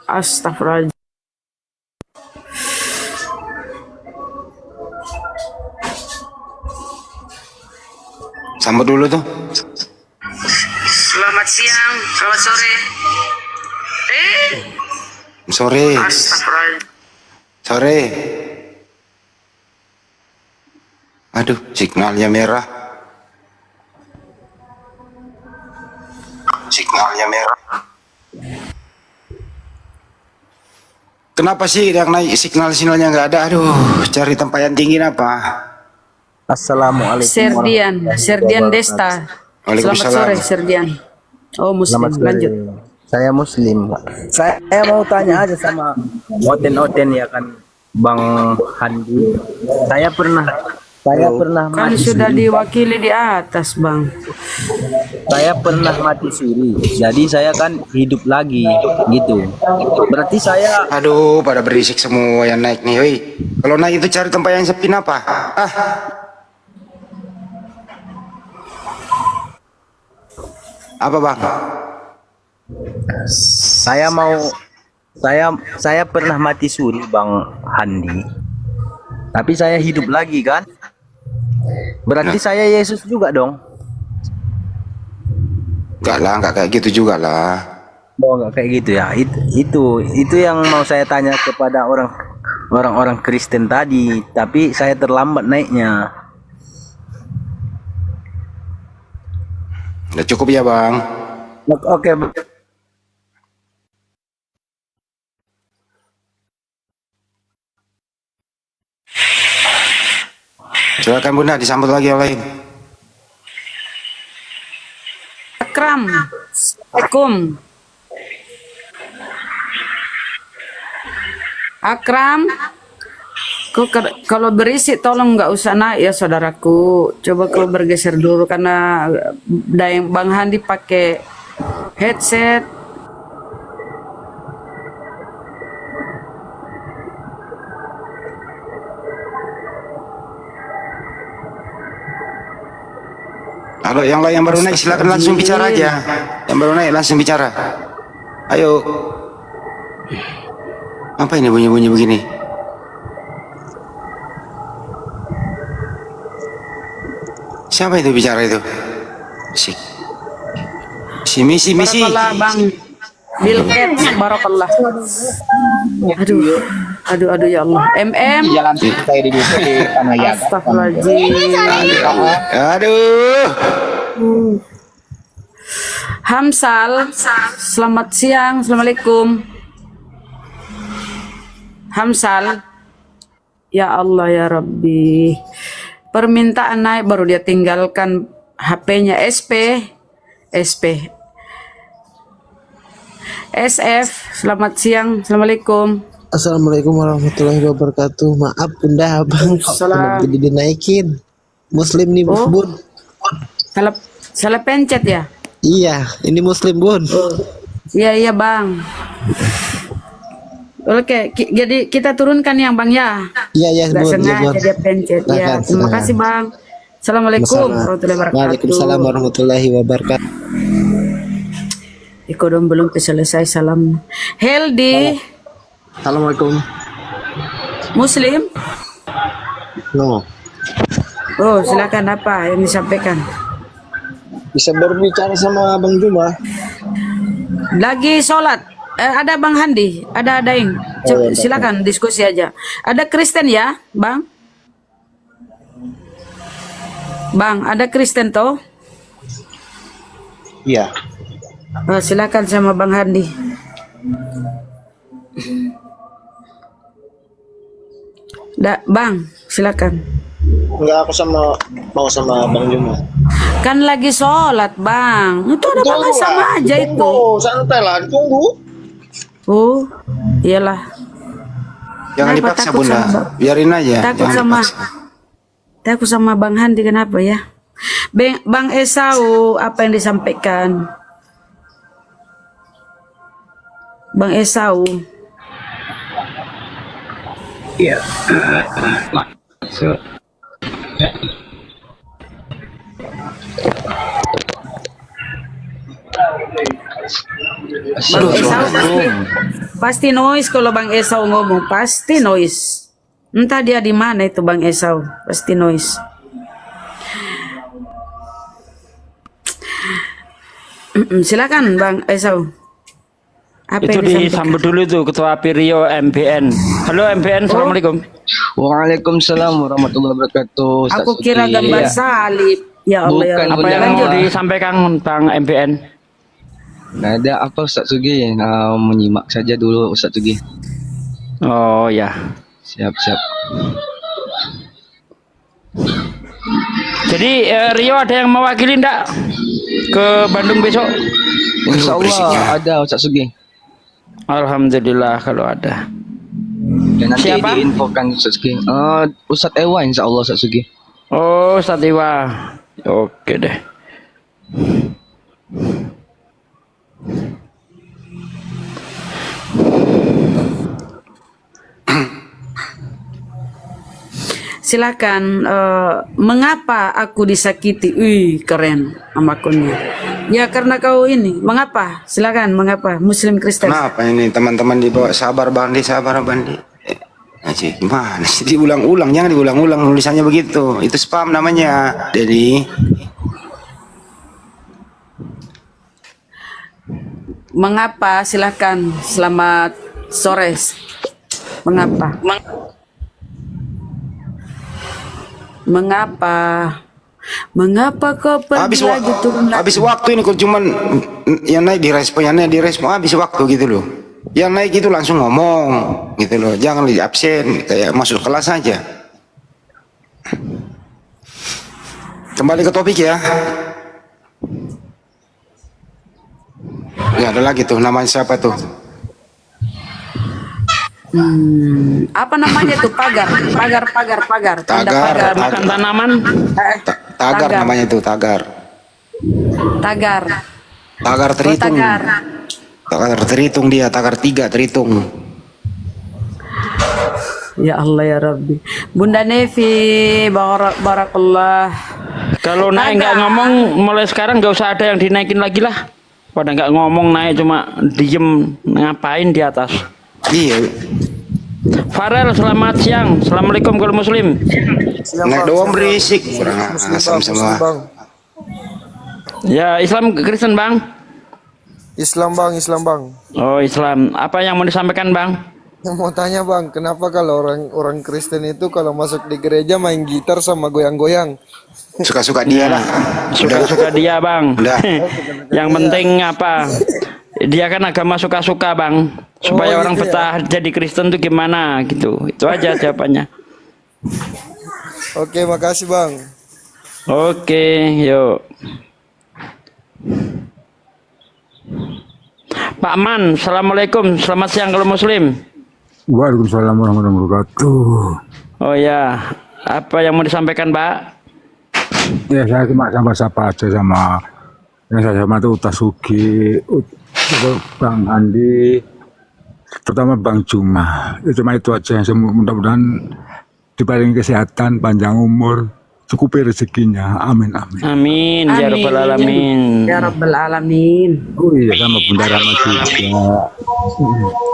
Astagfirullahaladzim. Sambut dulu tuh. Selamat siang, selamat sore. Sore. Astagfirullahaladzim. Sore. Aduh, signalnya merah. Signalnya merah. Kenapa sih yang naik signalnya nggak ada? Aduh, cari tempat yang tinggi apa? Assalamualaikum. Serdian Desta. Selamat Waalaikumsalam. sore, Serdian. Oh, Muslim. Selamat sore. Lanjut. Saya Muslim, Pak. Saya mau tanya aja sama Oten ya kan, Bang Handi. Saya pernah Kan mati sudah suri. diwakili di atas, Bang. Saya pernah mati suri. Jadi saya kan hidup lagi gitu. Berarti saya Aduh, pada berisik semua yang naik nih. Woi, kalau naik itu cari tempat yang sepi apa? Apa Bang? saya pernah mati suri, Bang Handi. Tapi saya hidup lagi kan? Berarti saya Yesus juga dong. Enggak lah, enggak kayak gitu juga lah. Oh, nggak kayak gitu ya. Itu yang mau saya tanya kepada orang-orang Kristen tadi, tapi saya terlambat naiknya. Udah cukup ya Bang. Oke. Silakan Bunda, disambut lagi yang lain. Akram. Assalamualaikum. Akram. Kalau berisik tolong nggak usah naik ya saudaraku. Coba kalau bergeser dulu karena Bang Handi pakai headset. Halo, yang lain yang baru naik silakan langsung bicara aja. Yang baru naik langsung bicara. Ayo. Apa ini bunyi-bunyi begini? Siapa itu bicara itu? Si misi. Barakallah Bang Bill Gates, barakallah. Aduh ya Allah. Jalan saya di Astagfirullahaladzim. Aduh. Hamsal, selamat siang, assalamualaikum. Hamsal, ya Allah ya Rabbi. Permintaan naik baru dia tinggalkan HP-nya. SF, selamat siang, assalamualaikum. Assalamualaikum warahmatullahi wabarakatuh. Maaf Bunda, Abang Salam. jadi dinaikin. Muslim nih Oh. Bun. Salah pencet ya? Iya, ini Muslim Bun. Iya Bang. Oke, jadi kita turunkan yang Bang ya. Iya, iya, Nggak Bu. sengaja dia pencet. Ya, Silakan, terima silakan. kasih Bang. Assalamualaikum warahmatullahi wabarakatuh. Waalaikumsalam warahmatullahi wabarakatuh. Iko dong belum selesai salam. Heldi, Assalamualaikum. Muslim. No. Oh, silakan apa yang disampaikan? Bisa berbicara sama Bang Juma? Lagi sholat. Ada Bang Handi, ada Daing. Silakan diskusi aja. Ada Kristen ya, Bang? Bang, ada Kristen toh? Iya. Oh, silakan sama Bang Handi. Bang, silakan. Enggak, aku mau sama Bang Juma. Kan lagi sholat, Bang. Itu ada Bang sama aja itu. Oh, santai lah, tunggu. Oh, iyalah. Jangan Kenapa dipaksa takut Bunda, sama- biarin aja. Takut Jangan sama dipaksa. takut sama Bang Handi kenapa ya? Bang Esau apa yang disampaikan? Bang Esau. Iya. Bang Esau pasti noise kalau Bang Esau ngomong, pasti noise. Entah dia di mana itu Bang Esau, pasti noise. Silakan Bang Esau. Apa Itu yang disampaikan? disambut dulu tuh Ketua Pirio MBN. Halo MBN, Assalamualaikum. Waalaikumsalam warahmatullahi wabarakatuh. Ustaz Aku kira Suki. gambar salib. Ya Allah ya Bukan, Rabbi. Apa yang Bunda. mau disampaikan Bang MBN? Nggak ada apa Ustaz Sugi, menyimak saja dulu Ustaz Sugi. Oh ya. Siap. Jadi Rio ada yang mewakili ndak ke Bandung besok? Insya Allah ada Ustaz Sugi. Alhamdulillah kalau ada. Dan nanti Siapa? diinfokan Ustaz Sugi. Ustaz Ewa Insya Allah Ustaz Sugi. Oh, Satiwa. Oke deh. Silakan. Mengapa aku disakiti? Wih, keren sama akunnya. Ya karena kau ini. Mengapa? Silakan. Mengapa? Muslim Kristen. Kenapa ini teman-teman dibawa sabar Bandi, sabar Bandi. Gimana sih diulang-ulang, jangan diulang-ulang tulisannya begitu. Itu spam namanya. Jadi Mengapa? Silakan. Selamat sore. Mengapa? Mengapa? Mengapa kau habis, pergi lagi turun lagi? habis waktu ini kok cuman yang naik direspon, yang naik direspon, habis waktu gitu loh. Yang naik itu langsung ngomong gitu loh, jangan di absen kayak masuk kelas aja. Kembali ke topik ya. Ya ada lagi tuh, namanya siapa tuh? Apa namanya tuh? Pagar. Tanda Tagar, pagar. Bukan tanaman. Tagar namanya tuh, tagar. Tagar. Tagar terhitung. Tagar. Tagar terhitung dia, tagar 3 terhitung. Ya Allah ya Rabbi. Bunda Nevi, barakallah. Kalau naik nggak ngomong, mulai sekarang nggak usah ada yang dinaikin lagi lah. Pada nggak ngomong naik cuma diem ngapain di atas. Iya. Farel, selamat siang. Assalamualaikum kalau Muslim. Naik doang berisik, kurang asam semua. Ya Islam Kristen Bang. Islam bang. Oh Islam. Apa yang mau disampaikan Bang? Yang mau tanya bang, kenapa kalau orang Kristen itu kalau masuk di gereja main gitar sama goyang-goyang? Suka-suka dia lah. Suka-suka dia Bang. Udah. Yang penting apa? Dia kan agama suka-suka Bang. Supaya orang gitu betah jadi Kristen tuh gimana gitu. Itu aja jawabannya. Oke, makasih bang. Oke, yuk. Pak Man, Assalamualaikum. Selamat siang kalau Muslim. Waalaikumsalam warahmatullahi wabarakatuh. Oh ya, apa yang mau disampaikan Pak? Ya saya cuma sapa aja sama yang saya sama itu Utasugi, Bang Andi, terutama Bang Juma. Cuma itu aja yang mudah-mudahan diberi kesehatan, panjang umur, cukupi rezekinya. Amin amin. Amin ya rabbal alamin. Ya Rabbal Alamin. Oh iya, sama Bunda Rama juga.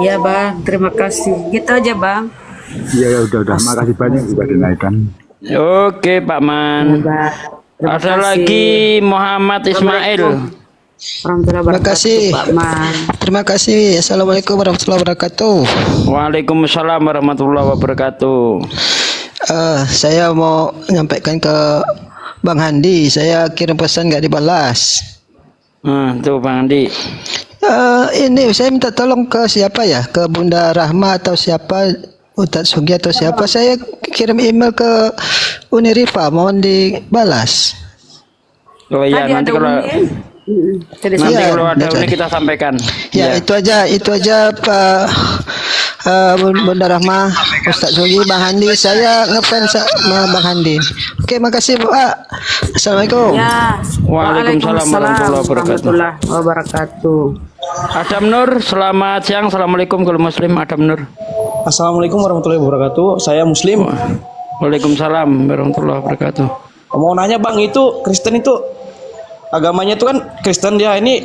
Ya Bang, terima kasih. Gitu aja Bang. Iya ya udah. Makasih banyak sudah dinaikkan. Oke Pak Man. Terima Ada kasih. lagi Muhammad Ismail. Terima kasih. Pak Man. Terima kasih. Assalamualaikum warahmatullahi wabarakatuh. Waalaikumsalam warahmatullahi wabarakatuh. Saya mau menyampaikan ke Bang Handi, saya kirim pesan nggak dibalas. Tuh Bang Andi. Ini saya minta tolong ke siapa ya? Ke Bunda Rahma atau siapa? Ustadz Sugi atau siapa? Saya kirim email ke Unirifa, mohon dibalas. Oh iya, Tadi nanti ada kalau undian. nanti Iya, kalau ada benar. ini kita sampaikan. Ya, itu aja Pak Bunda Rahma, Ustadz Sugi, Bang Handi. Saya ngefans sama Bang Handi. Oke, makasih Pak. Assalamualaikum. Ya. Waalaikumsalam warahmatullahi wabarakatuh. Adam Nur, selamat siang. Assalamualaikum kalau Muslim. Adam Nur. Assalamualaikum warahmatullahi wabarakatuh. Saya Muslim. Waalaikumsalam warahmatullahi wabarakatuh. Mau nanya Bang, itu Kristen itu agamanya itu kan Kristen, dia ini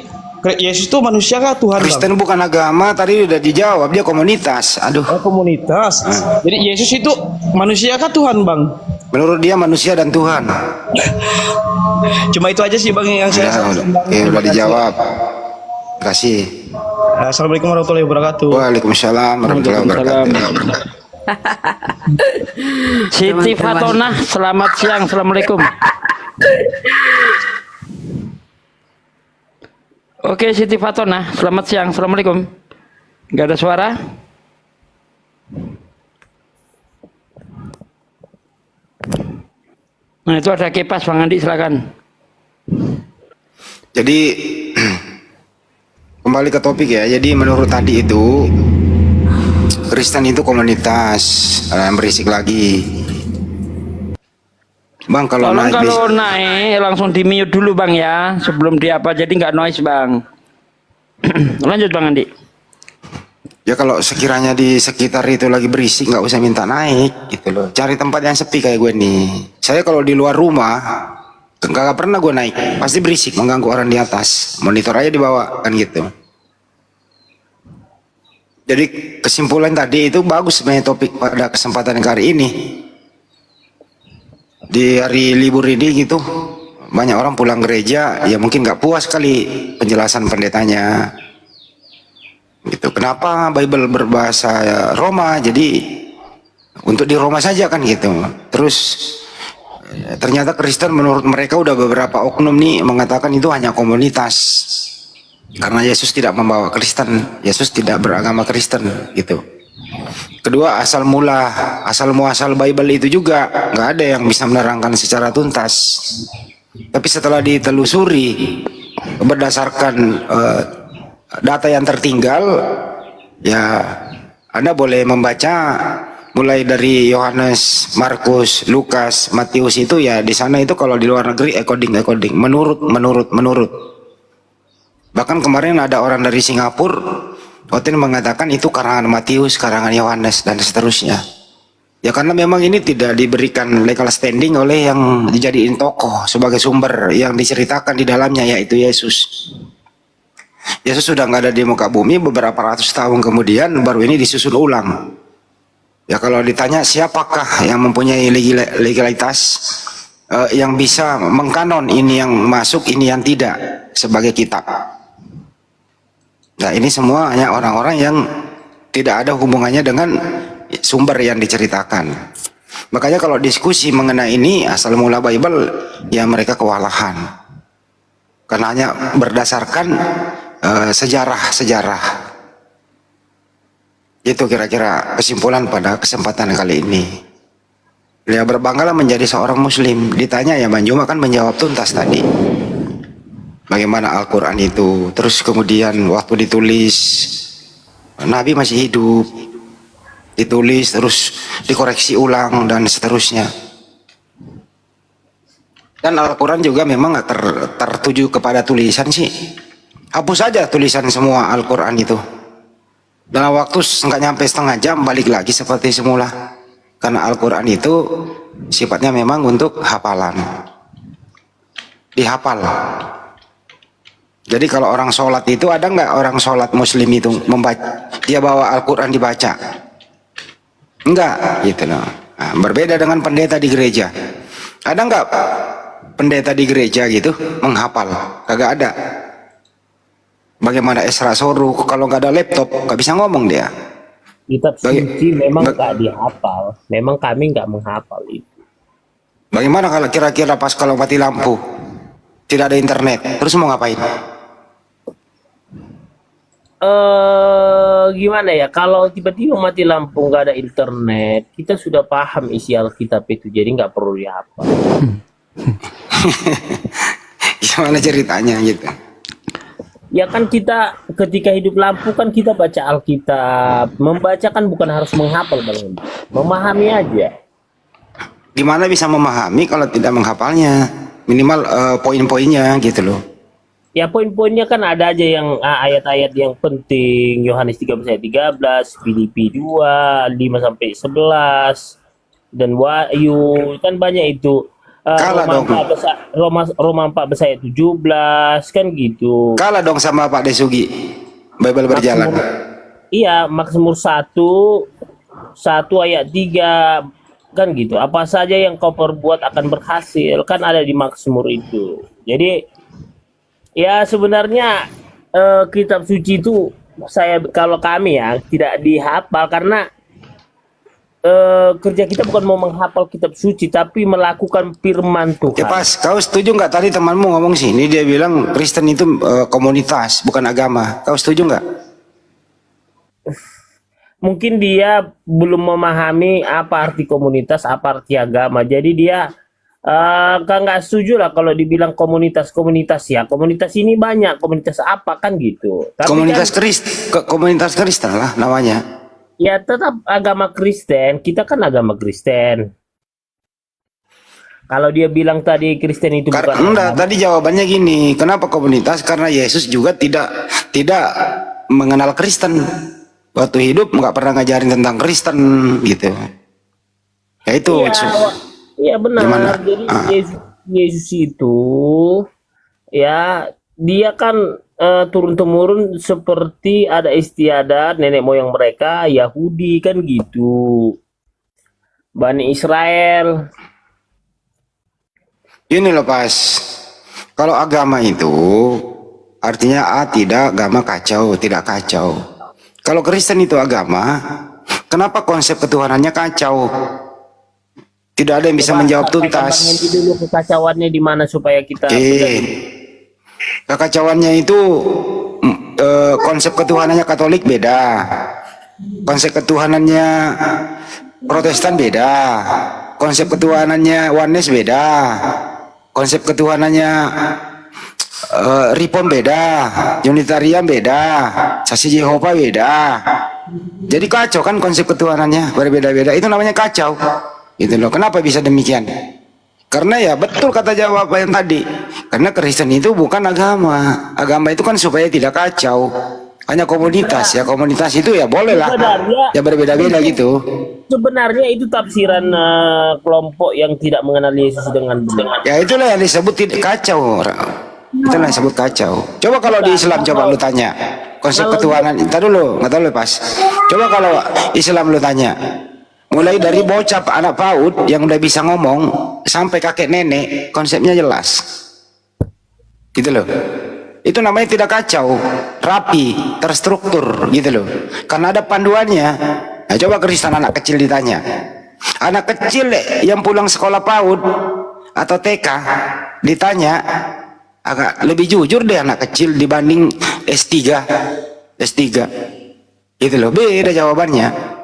Yesus itu manusia kah Tuhan? Kristen bukan agama, tadi udah dijawab, dia komunitas. Aduh. Oh, komunitas. Jadi Yesus itu manusia kah Tuhan Bang? Menurut dia manusia dan Tuhan. Cuma itu aja sih Bang yang saya. Udah dijawab. Terima kasih. Assalamualaikum warahmatullahi wabarakatuh. Waalaikumsalam warahmatullahi wabarakatuh. Siti Fatona, selamat siang. Assalamualaikum. Oke, Siti Fatona, selamat siang. Assalamualaikum. Gak ada suara? Nah, itu ada kipas, Bang Andi, silakan. Jadi kembali ke topik ya. Jadi menurut tadi itu Kristen itu komunitas yang berisik lagi. Bang kalau Tolong naik kalau naik langsung di mute dulu Bang ya, sebelum dia apa, jadi nggak noise Bang. Lanjut Bang Andi. ya kalau sekiranya di sekitar itu lagi berisik nggak usah minta naik gitu loh. Cari tempat yang sepi kayak gue nih. Saya kalau di luar rumah nggak pernah gue naik, pasti berisik mengganggu orang di atas. Monitor aja dibawa kan gitu. Jadi kesimpulan tadi itu bagus sebenarnya topik pada kesempatan kali ini. Di hari libur ini gitu banyak orang pulang gereja, ya mungkin nggak puas kali penjelasan pendetanya gitu. Kenapa Bible berbahasa Roma, jadi untuk di Roma saja kan gitu. Terus ternyata Kristen menurut mereka udah beberapa oknum nih mengatakan itu hanya komunitas karena Yesus tidak membawa Kristen, Yesus tidak beragama Kristen gitu. Kedua, asal muasal Bible itu juga nggak ada yang bisa menerangkan secara tuntas. Tapi setelah ditelusuri berdasarkan data yang tertinggal, ya Anda boleh membaca mulai dari Yohanes, Markus, Lukas, Matius itu ya di sana itu kalau di luar negeri according, menurut. Bahkan kemarin ada orang dari Singapura Otin mengatakan itu karangan Matius, karangan Yohanes dan seterusnya. Ya karena memang ini tidak diberikan legal standing oleh yang dijadiin tokoh sebagai sumber yang diceritakan di dalamnya, yaitu Yesus. Yesus sudah nggak ada di muka bumi, beberapa ratus tahun kemudian baru ini disusun ulang. Ya kalau ditanya siapakah yang mempunyai legalitas yang bisa mengkanon ini yang masuk, ini yang tidak sebagai kitab. Nah ini semua hanya orang-orang yang tidak ada hubungannya dengan sumber yang diceritakan. Makanya kalau diskusi mengenai ini asal mula Bible, ya mereka kewalahan. Karena hanya berdasarkan sejarah-sejarah. Itu kira-kira kesimpulan pada kesempatan kali ini. Ya berbanggalah menjadi seorang muslim. Ditanya ya Manjuma kan menjawab tuntas tadi. Bagaimana Al-Quran itu. Terus kemudian waktu ditulis Nabi masih hidup, ditulis terus dikoreksi ulang dan seterusnya. Dan Al-Quran juga memang gak tertuju kepada tulisan sih. Hapus saja tulisan semua Al-Quran itu. dalam waktu nggak nyampe setengah jam balik lagi seperti semula. Karena Al-Quran itu sifatnya memang untuk hafalan, dihafal. Jadi kalau orang sholat itu, ada nggak orang sholat muslim itu membaca, dia bawa Al-Quran dibaca? Enggak, gitu loh. Nah, berbeda dengan pendeta di gereja. Ada nggak pendeta di gereja gitu menghafal? Kagak ada. Bagaimana Esra Soruk kalau nggak ada laptop nggak bisa ngomong dia. Kitab suci memang nggak dihafal, memang kami nggak menghafal itu. Bagaimana kalau kira-kira pas kalau mati lampu, tidak ada internet, terus mau ngapain? Gimana ya, kalau tiba-tiba mati lampu nggak ada internet, kita sudah paham isi Alkitab itu, jadi nggak perlu dihafal. Gimana ceritanya gitu? Ya kan kita ketika hidup lampu kan kita baca Alkitab. Membaca kan bukan harus menghafal, Bang Hendi. Memahami aja. Gimana bisa memahami kalau tidak menghafalnya? Minimal poin-poinnya gitu loh. Ya poin-poinnya kan ada aja yang ayat-ayat yang penting. Yohanes 13 ayat 13, Filipi 2, 5 sampai 11, dan Wahyu, kan banyak itu. Kalah dong. Roma 14 ayat 17 kan gitu. Kalah dong sama Pak Desugi. Bible berjalan. Iya, Mazmur 1 ayat 3 kan gitu. Apa saja yang kau perbuat akan berhasil, kan ada di Mazmur itu. Jadi ya sebenarnya kitab suci itu kalau kami ya tidak dihafal karena kerja kita bukan mau menghafal kitab suci tapi melakukan firman Tuhan. Ya pas, kau setuju nggak tadi temanmu ngomong sini dia bilang Kristen itu komunitas bukan agama. Kau setuju nggak? Mungkin dia belum memahami apa arti komunitas, apa arti agama. Jadi dia nggak setuju lah kalau dibilang komunitas ya. Komunitas ini banyak, komunitas apa kan gitu. Tapi komunitas Kristen lah namanya. Ya tetap agama Kristen, kita kan agama Kristen. Kalau dia bilang tadi Kristen itu bukan enggak, tadi jawabannya gini, kenapa komunitas? Karena Yesus juga tidak mengenal Kristen. Waktu hidup nggak pernah ngajarin tentang Kristen gitu. Ya itu. Iya benar. Gimana? Jadi Yesus itu ya dia kan turun-temurun seperti ada istiadat nenek moyang mereka Yahudi kan gitu. Bani Israel. Ini loh pas. Kalau agama itu artinya tidak agama kacau, tidak kacau. Kalau Kristen itu agama, kenapa konsep ketuhanannya kacau? Tidak ada yang bisa menjawab tuntas. Dulu kekacauannya di mana supaya kita kekacauannya itu konsep ketuhanannya Katolik beda, konsep ketuhanannya Protestan beda, konsep ketuhanannya Oneness beda, konsep ketuhanannya Reform beda, Unitarian beda, Saksi Yehova beda. Jadi kacau kan konsep ketuhanannya berbeda-beda. Itu namanya kacau. Gitu loh. Kenapa bisa demikian? Karena ya betul kata jawaban tadi. Karena Kristen itu bukan agama. Agama itu kan supaya tidak kacau. Hanya komunitas ya. Komunitas itu ya boleh lah. Ya berbeda-beda gitu. Sebenarnya itu tafsiran kelompok yang tidak mengenal Yesus dengan benar. Ya itulah yang disebut kacau. Itulah yang disebut kacau. Coba kalau di Islam coba lu tanya. Konsep ketuhanan. Ntar dulu. Nggak tahu lu pas. Coba kalau Islam lu tanya. Mulai dari bocah anak PAUD yang udah bisa ngomong sampai kakek nenek, konsepnya jelas. Gitu loh. Itu namanya tidak kacau, rapi, terstruktur gitu loh. Karena ada panduannya. Nah, coba Kristen anak kecil ditanya. Anak kecil yang pulang sekolah PAUD atau TK ditanya agak lebih jujur deh anak kecil dibanding S3. Gitu loh. Beda jawabannya.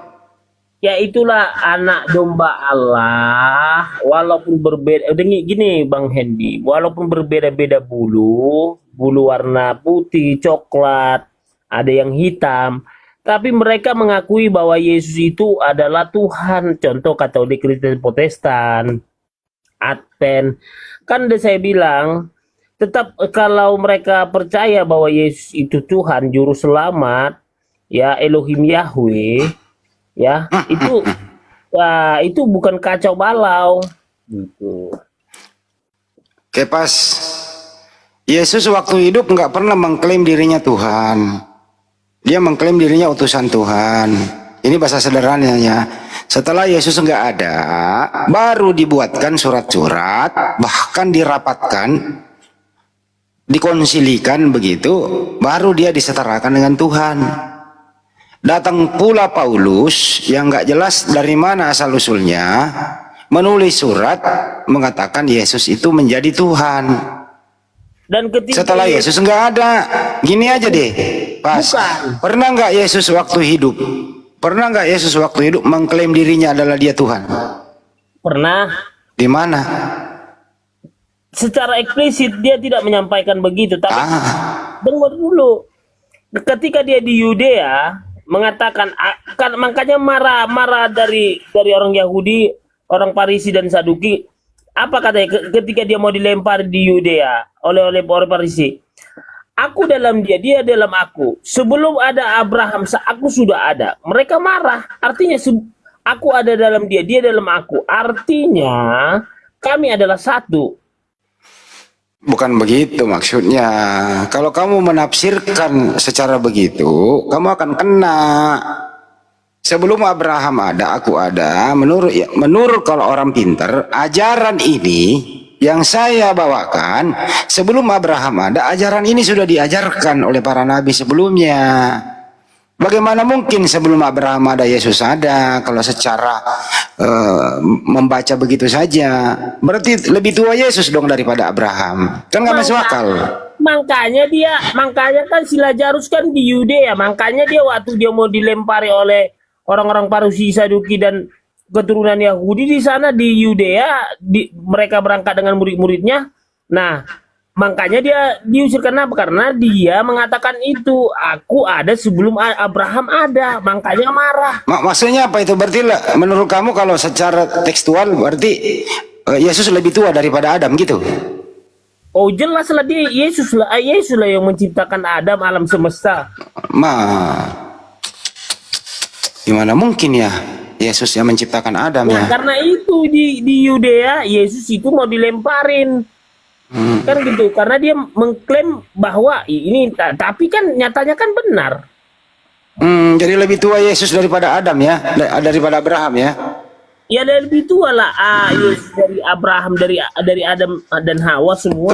Ya itulah anak domba Allah, walaupun berbeda, gini Bang Hendi, walaupun berbeda-beda bulu warna putih, coklat, ada yang hitam, tapi mereka mengakui bahwa Yesus itu adalah Tuhan. Contoh Katolik, Kristen, Protestan, Advent, kan udah saya bilang, tetap kalau mereka percaya bahwa Yesus itu Tuhan, Juru Selamat, ya Elohim Yahweh, ya itu bukan kacau balau gitu. Oke, pas Yesus waktu hidup nggak pernah mengklaim dirinya Tuhan. Dia mengklaim dirinya utusan Tuhan. Ini bahasa sederhananya. Setelah Yesus nggak ada, baru dibuatkan surat-surat, bahkan dirapatkan, dikonsilikan begitu, baru dia disetarakan dengan Tuhan. Datang pula Paulus yang nggak jelas dari mana asal usulnya, menulis surat mengatakan Yesus itu menjadi Tuhan. Dan ketika Setelah Yesus nggak ada, gini aja deh, pas. Pernah nggak Yesus waktu hidup? Pernah nggak Yesus waktu hidup mengklaim dirinya adalah dia Tuhan? Pernah. Di mana? Secara eksplisit dia tidak menyampaikan begitu, tapi dengar dulu. Ketika dia di Yudea mengatakan, makanya marah dari orang Yahudi, orang Farisi dan Saduki. Apa katanya ketika dia mau dilempar di Yudea oleh orang Farisi? Aku dalam dia dalam aku. Sebelum ada Abraham, aku sudah ada. Mereka marah. Artinya aku ada dalam dia dalam aku. Artinya kami adalah satu. Bukan begitu maksudnya. Kalau kamu menafsirkan secara begitu, kamu akan kena. Sebelum Abraham ada, aku ada. Menurut kalau orang pintar, ajaran ini yang saya bawakan sebelum Abraham ada, ajaran ini sudah diajarkan oleh para nabi sebelumnya. Bagaimana mungkin sebelum Abraham ada Yesus ada? Kalau secara membaca begitu saja, berarti lebih tua Yesus dong daripada Abraham. Kan nggak masuk akal. Makanya kan si Lazarus kan di Yudea. Makanya dia waktu dia mau dilempari oleh orang-orang Farisi, Saduki dan keturunan Yahudi di sana di Yudea, mereka berangkat dengan murid-muridnya. Nah, makanya dia diusir. Kenapa? Karena dia mengatakan itu, aku ada sebelum Abraham ada. Makanya marah. Maksudnya apa itu? Berarti menurut kamu kalau secara tekstual berarti Yesus lebih tua daripada Adam gitu? Oh jelas lah, dia Yesus lah yang menciptakan Adam, alam semesta. Gimana mungkin ya Yesus yang menciptakan Adam ya? Karena itu di Yudea Yesus itu mau dilemparin. Kan gitu, karena dia mengklaim bahwa ini, tapi kan nyatanya kan benar. Jadi lebih tua Yesus daripada Adam ya, daripada Abraham ya? Ya lebih tua lah, Yesus dari Abraham, dari Adam dan Hawa semua.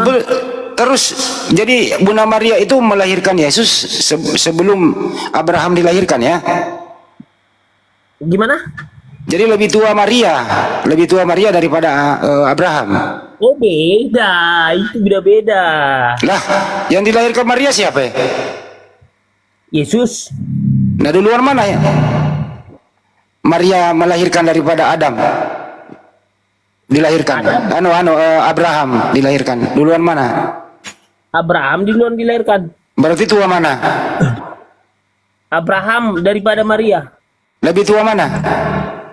Terus jadi Bunda Maria itu melahirkan Yesus sebelum Abraham dilahirkan ya? Gimana? Jadi lebih tua Maria daripada Abraham. Oh beda, itu beda-beda. Lah, yang dilahirkan Maria siapa ya? Yesus. Nah duluan mana ya? Maria melahirkan daripada Adam. Dilahirkan. Abraham dilahirkan. Duluan mana? Abraham duluan dilahirkan. Berarti tua mana? Abraham daripada Maria. Lebih tua mana?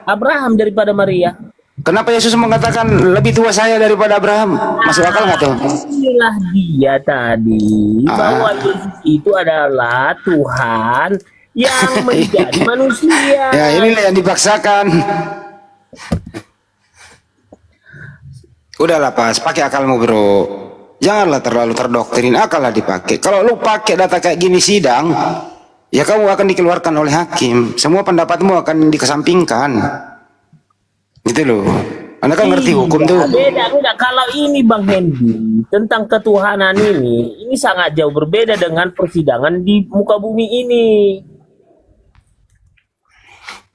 Abraham daripada Maria. Kenapa Yesus mengatakan lebih tua saya daripada Abraham? Masuk akal nggak tuh? Inilah dia tadi bahwa Yesus itu adalah Tuhan yang menjadi manusia. Ya inilah yang dipaksakan. Udahlah pas, pakai akalmu bro. Janganlah terlalu terdoktrin, akal lah dipakai. Kalau lu pakai data kayak gini sidang, ya kamu akan dikeluarkan oleh hakim. Semua pendapatmu akan dikesampingkan. Gitu loh. Anda kan ngerti hukum tuh. Beda. Kalau ini Bang Hendy tentang ketuhanan ini sangat jauh berbeda dengan persidangan di muka bumi ini.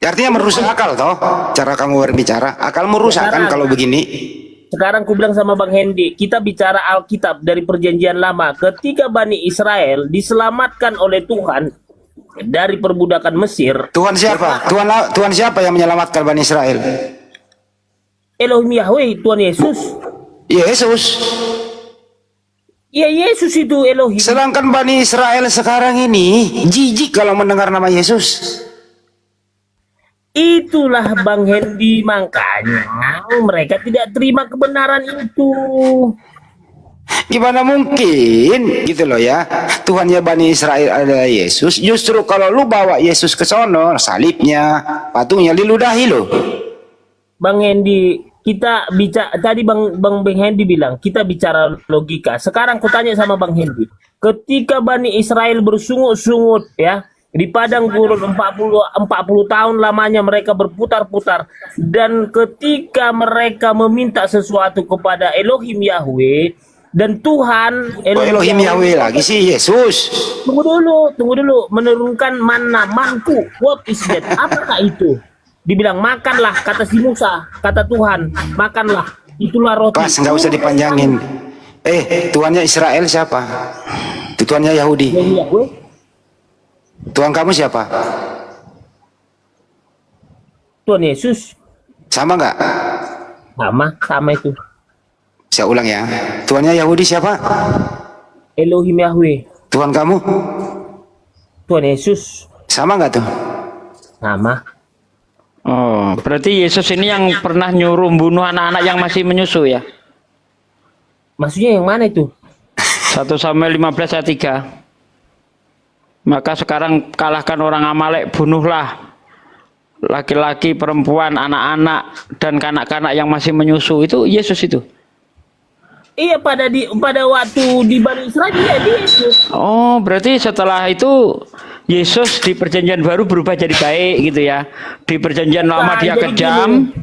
Artinya merusak akal toh. Cara kamu berbicara, akalmu rusak kan kalau begini. Sekarang ku bilang sama Bang Hendy, kita bicara Alkitab dari Perjanjian Lama. Ketika Bani Israel diselamatkan oleh Tuhan dari perbudakan Mesir. Tuhan siapa? Tuhan siapa yang menyelamatkan Bani Israel? Elohim Yahweh, Tuhan Yesus. Yesus. Ya Yesus itu Elohim. Sedangkan Bani Israel sekarang ini jijik kalau mendengar nama Yesus. Itulah Bang Hendy, makanya mereka tidak terima kebenaran itu. Gimana mungkin gitu loh ya. Tuhannya Bani Israel adalah Yesus. Justru kalau lu bawa Yesus ke sono, salibnya, patungnya diludahi lo. Bang Hendy, kita bicara tadi Bang Hendy bilang kita bicara logika. Sekarang ku tanya sama Bang Hendy, ketika Bani Israel bersungut-sungut ya di padang gurun 40 tahun lamanya mereka berputar-putar, dan ketika mereka meminta sesuatu kepada Elohim Yahweh dan Tuhan Elohim Yahweh lagi sih Yesus. Tunggu dulu, menurunkan manna, manku. What is that? Apakah itu? Dibilang makanlah, kata si Musa, kata Tuhan, makanlah. Itulah roti. Pas, nggak usah dipanjangin. Tuhannya Israel siapa? Tuhannya Yahudi. Tuhan kamu siapa? Tuhan Yesus. Sama nggak? Sama itu. Saya ulang ya. Tuhannya Yahudi siapa? Elohim Yahweh. Tuhan kamu? Tuhan Yesus. Sama nggak tuh? Sama. Oh, berarti Yesus ini yang pernah nyuruh bunuh anak-anak yang masih menyusu ya? Maksudnya yang mana itu? 1 Samuel 15 ayat 3. Maka sekarang kalahkan orang Amalek, bunuhlah laki-laki, perempuan, anak-anak, dan kanak-kanak yang masih menyusu. Itu Yesus itu. Iya, pada waktu di Bani Israel dia Yesus. Oh, berarti setelah itu Yesus di perjanjian baru berubah jadi baik gitu ya. Di perjanjian lama dia kejam.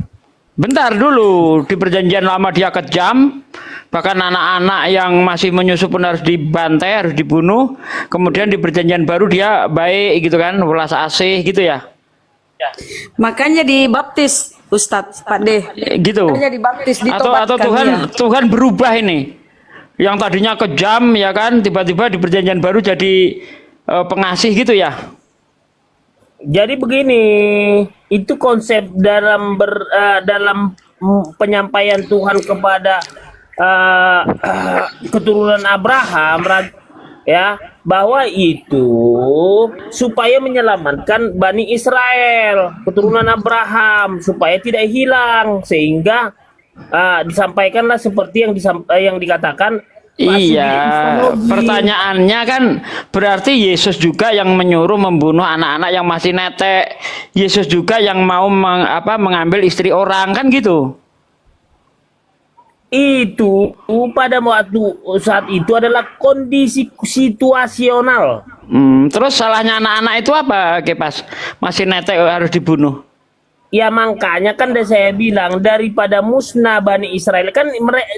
Bentar dulu, di perjanjian lama dia kejam. Bahkan anak-anak yang masih menyusu pun harus dibantai, harus dibunuh. Kemudian di perjanjian baru dia baik gitu kan, welas asih gitu ya. Makanya dibaptis Ustadz Pak De. Gitu. Makanya dibaptis, Atau Tuhan berubah ini. Yang tadinya kejam ya kan, tiba-tiba di perjanjian baru jadi pengasih gitu ya. Jadi begini, itu konsep dalam penyampaian Tuhan kepada keturunan Abraham ya, bahwa itu supaya menyelamatkan Bani Israel, keturunan Abraham, supaya tidak hilang, sehingga disampaikanlah seperti yang dikatakan. Iya, pertanyaannya kan berarti Yesus juga yang menyuruh membunuh anak-anak yang masih netek. Yesus juga yang mau mengambil istri orang kan gitu. Itu pada waktu saat itu adalah kondisi situasional. Terus salahnya anak-anak itu apa, Kepas? Masih netek harus dibunuh. Ya makanya kan saya bilang daripada musnah Bani Israel kan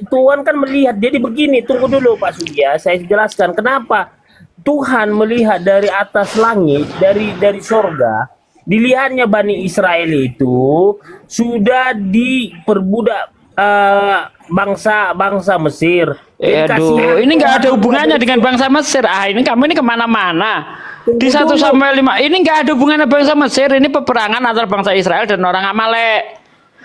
Tuhan kan melihat. Jadi begini, tunggu dulu Pak Surya, saya jelaskan kenapa Tuhan melihat dari atas langit, dari sorga, dilihatnya Bani Israel itu sudah diperbudak bangsa Mesir. Aduh, ini nggak ada hubungannya dengan bangsa Mesir. Ini kamu ini kemana-mana. Di 1 Samuel 5 ini nggak ada hubungannya bangsa Mesir. Ini peperangan antara bangsa Israel dan orang Amalek.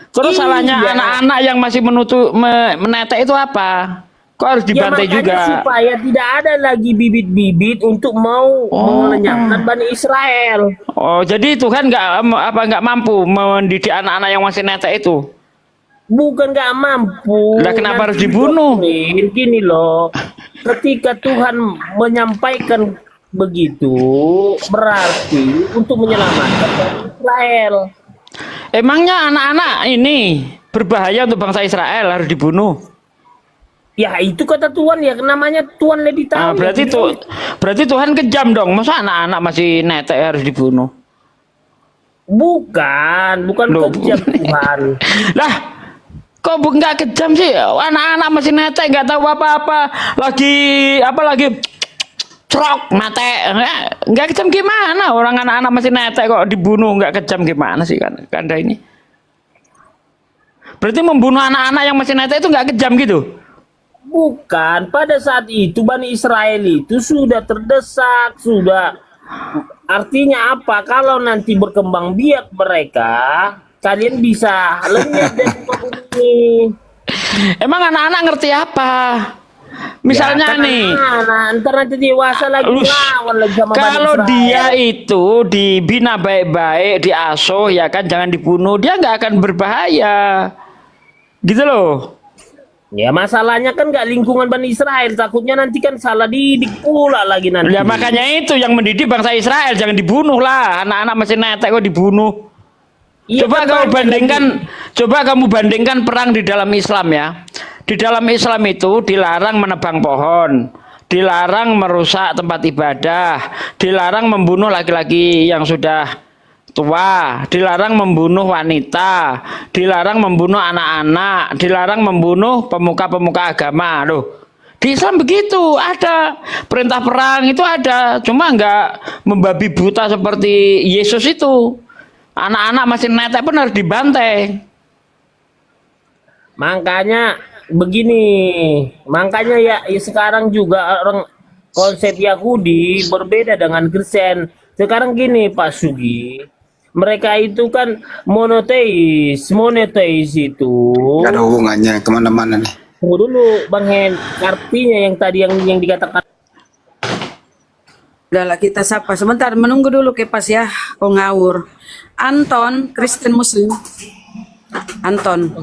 Terus salahnya anak-anak yang masih menetek itu apa? Kok harus dibantai juga? Supaya tidak ada lagi bibit-bibit untuk mau melenyapkan Bani Israel. Oh, jadi Tuhan nggak mampu mendidik anak-anak yang masih netek itu? Bukan nggak mampu. Lah kenapa harus dibunuh? Gini loh, ketika Tuhan menyampaikan begitu, berarti untuk menyelamatkan Israel. Emangnya anak-anak ini berbahaya untuk bangsa Israel harus dibunuh? Ya itu kata Tuhan, ya namanya Tuhan lebih tahu. Berarti Tuhan kejam dong. Masa anak-anak masih netek harus dibunuh? Bukan kejam Tuhan. Lah, kok nggak kejam sih? Anak-anak masih netek, nggak tahu apa-apa. Lagi cerok mate, nggak kejam gimana? Orang anak-anak masih netek kok dibunuh nggak kejam gimana sih kan? Kanda ini. Berarti membunuh anak-anak yang masih netek itu nggak kejam gitu? Bukan, pada saat itu Bani Israel itu sudah terdesak, sudah. Artinya apa? Kalau nanti berkembang biak mereka, kalian bisa lenyap dari bumi. Emang anak-anak ngerti apa? Misalnya ya, nih, ntar nanti dewasa lagi lawan lagi sama kalau dia itu dibina baik-baik, diasuh ya kan, jangan dibunuh, dia nggak akan berbahaya, gitu loh. Ya masalahnya kan nggak lingkungan Bani Israel, takutnya nanti kan salah didik pula lagi nanti. Ya makanya itu yang mendidik bangsa Israel, jangan dibunuh lah. Anak-anak masih netek kok dibunuh. Iya, Coba kan kamu bandingkan perang di dalam Islam ya. Di dalam Islam itu dilarang menebang pohon, dilarang merusak tempat ibadah, dilarang membunuh laki-laki yang sudah tua, dilarang membunuh wanita, dilarang membunuh anak-anak, dilarang membunuh pemuka-pemuka agama. Loh, di Islam begitu, ada perintah perang itu ada, cuma nggak membabi buta seperti Yesus itu. Anak-anak masih netek pun harus dibantai. Makanya begini, makanya ya sekarang juga orang konsep Yahudi berbeda dengan Kristen. Sekarang gini Pak Sugi, mereka itu kan monoteis itu. Gak ada hubungannya kemana-mana nih. Tunggu dulu Bang Hen, artinya yang tadi yang dikatakan. Udah lah, kita sapa sebentar, menunggu dulu Kepas ya, kok ngawur. Anton, Kristen Muslim. Anton.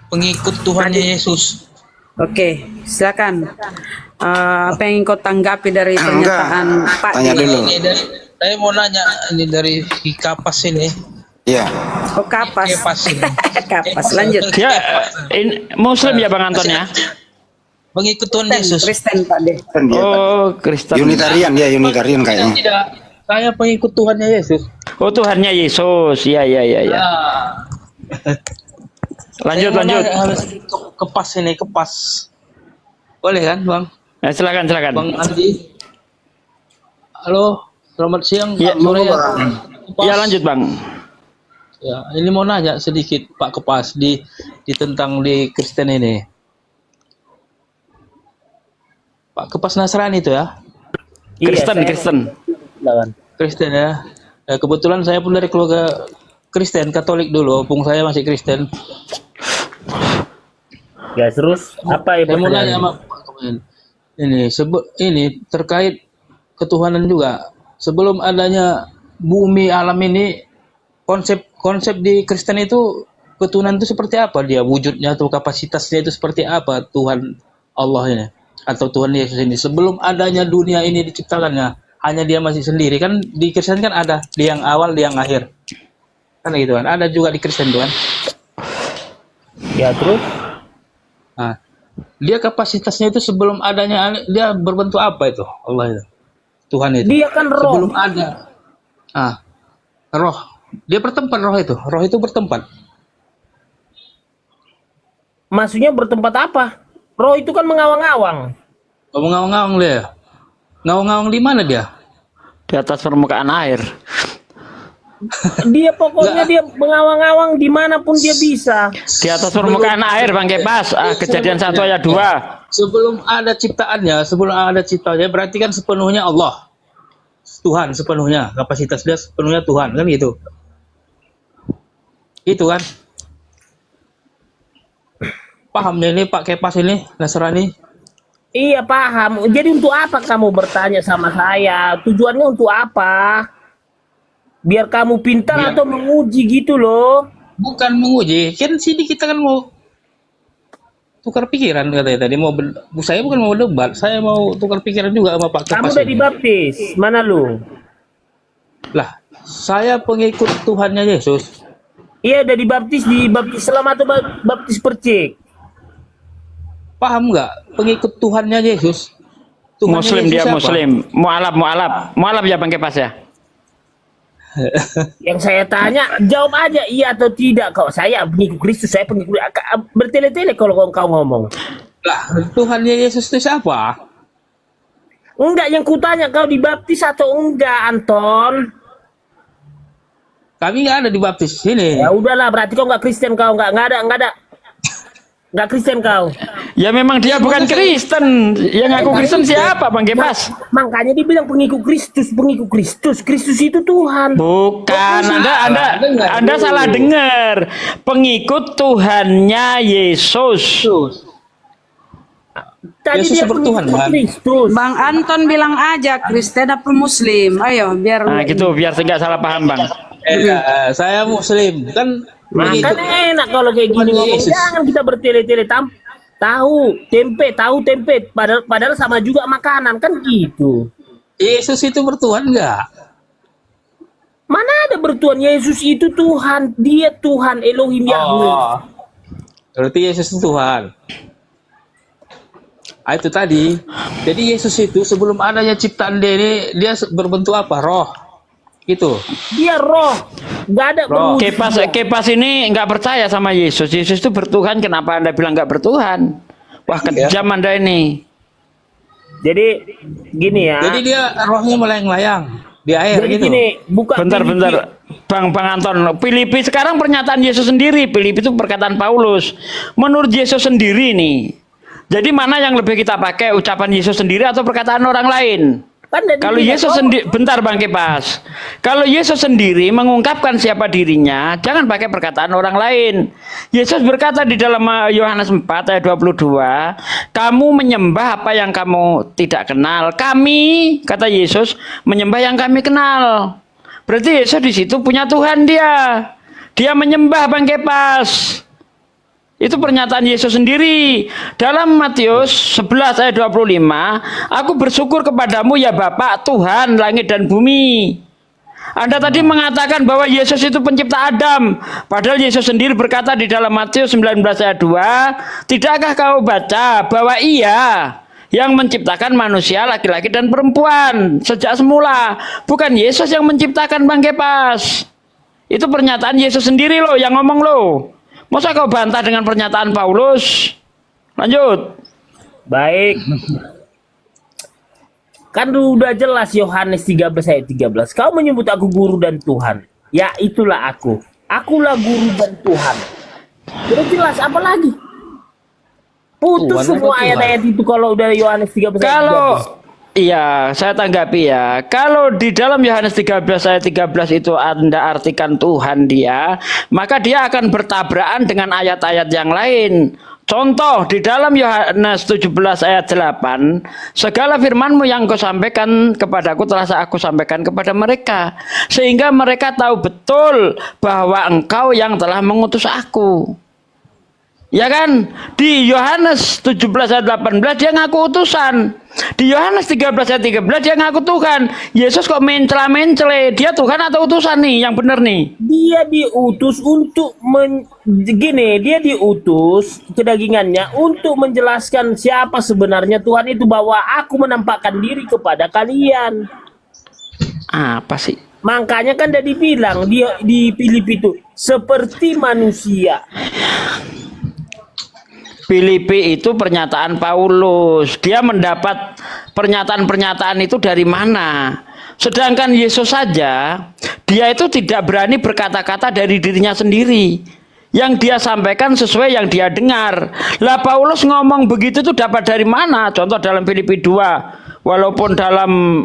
Pengikut Tuhannya Yesus. Oke, silakan. Apa yang kau tanggapi dari pernyataan Pak? Tanya dulu. Saya mau nanya ini dari si Kapas ini. Iya. Oh, Kapas. Kapas ini. Kapas, lanjut. Ya, Muslim ya Bang Anton ya? Pengikut Tuhan Yesus. Kristen Pak De. Oh, Kristen. Unitarian dia, Unitarian kayaknya. Tidak, saya pengikut Tuhannya Yesus. Oh, Tuhannya Yesus. Iya. Lanjut. Harus kepas ini, kepas. Boleh kan, Bang? Ya, silakan. Bang Andi. Halo, selamat siang. Ya, sore ya. Ya, lanjut, Bang. Ya, ini mau nanya sedikit Pak Kepas di tentang di Kristen ini. Pak Kepas Nasrani itu ya? Kristen. Kristen ya. Kebetulan saya pun dari keluarga Kristen, Katolik dulu, opung saya masih Kristen. Ya terus apa ya? Saya mau nanya sama Pak Kepas. Ini terkait ketuhanan juga. Sebelum adanya bumi alam ini, konsep di Kristen itu ketuhanan itu seperti apa dia? Wujudnya atau kapasitasnya itu seperti apa Tuhan Allah ini? Atau Tuhan Yesus ini sebelum adanya dunia ini diciptakannya, hanya dia masih sendiri kan. Di Kristen kan ada di yang awal, di yang akhir kan gitu kan, ada juga di Kristen tuh kan ya. Terus dia kapasitasnya itu sebelum adanya dia berbentuk apa itu Allah itu, Tuhan itu dia kan roh sebelum ada roh, dia bertempat, roh itu bertempat. Maksudnya bertempat apa? Roh itu kan mengawang-awang. Oh, mengawang-awang dia. Ngawang-ngawang di mana dia? Di atas permukaan air. Dia pokoknya dia mengawang-awang dimanapun dia bisa. Di atas permukaan air, Bang Kepas. Kejadian 1 ayat 2. Sebelum ada ciptaannya, berarti kan sepenuhnya Allah. Tuhan sepenuhnya, kapasitas dia sepenuhnya Tuhan kan gitu. Itu kan. Paham ini Pak Kepas ini Nasrani? Iya paham. Jadi untuk apa kamu bertanya sama saya? Tujuannya untuk apa? Biar kamu pintar atau menguji gitu loh? Bukan menguji. Kan sini kita kan mau tukar pikiran katanya tadi. Saya bukan mau debat. Saya mau tukar pikiran juga sama Pak Kepas. Kamu udah dibaptis? Mana lu? Lah, saya pengikut Tuhannya Yesus. Iya udah dibaptis Islam atau baptis percik? Paham nggak? Pengikut Tuhannya Yesus. Tuhannya Muslim Yesus dia siapa? Muslim. Mu'alaf ya Bang Kepas ya. Yang saya tanya jawab aja iya atau tidak. Kalau saya pengikut Kristus, saya pengikut. Bertele-tele kalau kau ngomong. Lah, Tuhannya Yesus itu siapa? Enggak, yang kutanya kau dibaptis atau enggak, Anton? Kami nggak ada dibaptis sini. Ya udahlah, berarti kau nggak Kristen, kau nggak ada. Nggak Kristen kau. Ya memang dia bukan Kristen. Yang ngaku Kristen siapa Bang Kepas? Makanya dibilang pengikut Kristus. Kristus itu Tuhan. Bukan. Anda salah dengar. Pengikut Tuhannya Yesus. Tadi Yesus dia bertuhan, pengikut Bang. Kristus. Bang Anton bilang aja Kristen apa Muslim. Ayo biar Nah gitu biar nggak salah paham Bang. Saya Muslim kan. Makanya enak kalau kayak gini ngomong. Jangan kita bertele-tele Tahu tempe, padahal sama juga makanan kan gitu. Yesus itu bertuhan nggak? Mana ada bertuhan? Yesus itu Tuhan, dia Tuhan Elohim Yahweh. Oh, berarti Yesus itu Tuhan. Ah, itu tadi. Jadi Yesus itu sebelum adanya ciptaan dia ini, dia berbentuk apa? Roh. Gitu. Dia roh, nggak ada Roh. berwujud. Kepas ini nggak percaya sama Yesus. Yesus itu bertuhan. Kenapa Anda bilang nggak bertuhan? Wah, kejam Anda ini. Jadi gini ya. Jadi dia rohnya melayang-layang di air Jadi gitu. gini, bukan Bentar. Bang Anton. Filipi sekarang pernyataan Yesus sendiri. Filipi itu perkataan Paulus. Menurut Yesus sendiri nih. Jadi mana yang lebih kita pakai, ucapan Yesus sendiri atau perkataan orang lain? Kan Kalau Yesus sendiri, bentar Bang Kepas. Kalau Yesus sendiri mengungkapkan siapa dirinya, jangan pakai perkataan orang lain. Yesus berkata di dalam Yohanes 4 ayat 22, kamu menyembah apa yang kamu tidak kenal. Kami, kata Yesus, menyembah yang kami kenal. Berarti Yesus di situ punya Tuhan dia. Dia menyembah Bang Kepas. Itu pernyataan Yesus sendiri. Dalam Matius 11 ayat 25, aku bersyukur kepadamu ya Bapa, Tuhan langit dan bumi. Anda tadi mengatakan bahwa Yesus itu pencipta Adam. Padahal Yesus sendiri berkata di dalam Matius 19 ayat 2, tidakkah kau baca bahwa Ia yang menciptakan manusia laki-laki dan perempuan sejak semula. Bukan Yesus yang menciptakan Bang Kepas. Itu pernyataan Yesus sendiri loh yang ngomong loh. Masa kau bantah dengan pernyataan Paulus? Lanjut. Baik. Kan udah jelas Yohanes 13 ayat 13. Kau menyebut aku guru dan Tuhan. Ya itulah aku. Akulah guru dan Tuhan. Udah jelas apa lagi? Putus Tuhan semua atau Tuhan? ayat-ayat itu kalau udah Yohanes 13 ayat 13. Kalau iya, saya tanggapi ya. Kalau di dalam Yohanes 13 ayat 13 itu Anda artikan Tuhan dia, maka dia akan bertabrakan dengan ayat-ayat yang lain. Contoh di dalam Yohanes 17 ayat 8, segala firman-Mu yang Kau sampaikan kepadaku telah aku sampaikan kepada mereka, sehingga mereka tahu betul bahwa Engkau yang telah mengutus aku. Ya kan? Di Yohanes 17 ayat 18 dia ngaku utusan. Di Yohanes 13 ayat 13 dia ngaku Tuhan. Yesus kok mencela-mencele? Dia Tuhan atau utusan nih? Yang benar nih. Dia diutus untuk dia diutus kedagingannya untuk menjelaskan siapa sebenarnya Tuhan itu, bahwa aku menampakkan diri kepada kalian. Apa sih? Makanya kan dia dibilang dia di Filipi itu seperti manusia. Filipi itu pernyataan Paulus. Dia mendapat pernyataan-pernyataan itu dari mana? Sedangkan Yesus saja, dia itu tidak berani berkata-kata dari dirinya sendiri. Yang dia sampaikan sesuai yang dia dengar. Lah Paulus ngomong begitu itu dapat dari mana? Contoh dalam Filipi 2, walaupun dalam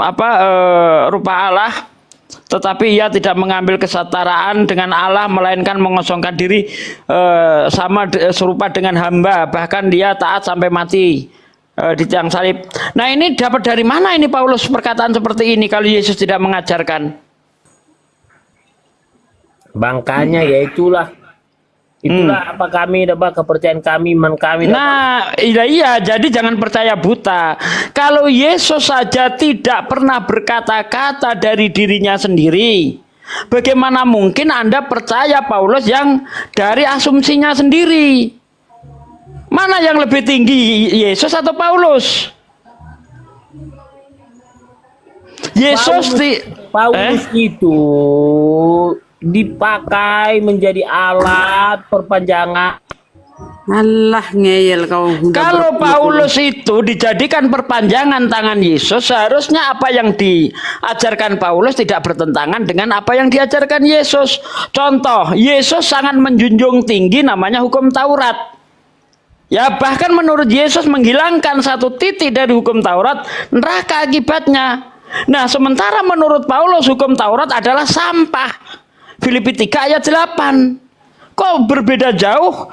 rupa Allah, tetapi ia tidak mengambil kesetaraan dengan Allah, melainkan mengosongkan diri serupa dengan hamba, bahkan dia taat sampai mati di tiang salib. Nah ini dapat dari mana ini Paulus perkataan seperti ini kalau Yesus tidak mengajarkan? Bangkanya ya itulah apa kami dapat kepercayaan kami, iman kami. Nah, iya, jadi jangan percaya buta. Kalau Yesus saja tidak pernah berkata-kata dari dirinya sendiri, bagaimana mungkin Anda percaya Paulus yang dari asumsinya sendiri? Mana yang lebih tinggi, Yesus atau Paulus? Paulus itu dipakai menjadi alat perpanjangan. Allah ngeyel kau. Kalau Paulus itu dijadikan perpanjangan tangan Yesus, seharusnya apa yang diajarkan Paulus tidak bertentangan dengan apa yang diajarkan Yesus. Contoh, Yesus sangat menjunjung tinggi namanya hukum Taurat. Ya bahkan menurut Yesus menghilangkan satu titik dari hukum Taurat, neraka akibatnya. Nah sementara menurut Paulus hukum Taurat adalah sampah. Filipi 3 ayat 8. Kok berbeda jauh?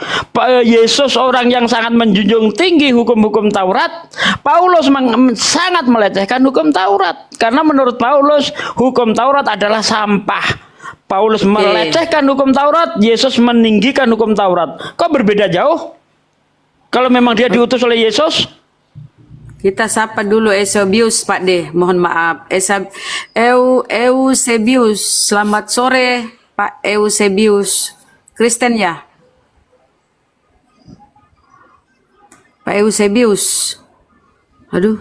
Yesus orang yang sangat menjunjung tinggi hukum-hukum Taurat, Paulus sangat melecehkan hukum Taurat. Karena menurut Paulus hukum Taurat adalah sampah. Paulus melecehkan hukum Taurat, Yesus meninggikan hukum Taurat. Kok berbeda jauh? Kalau memang dia diutus oleh Yesus, Kita sapa dulu Eusebius Pak De, mohon maaf. Eusebius, selamat sore Pak Eusebius. Kristen ya? Pak Eusebius. Aduh.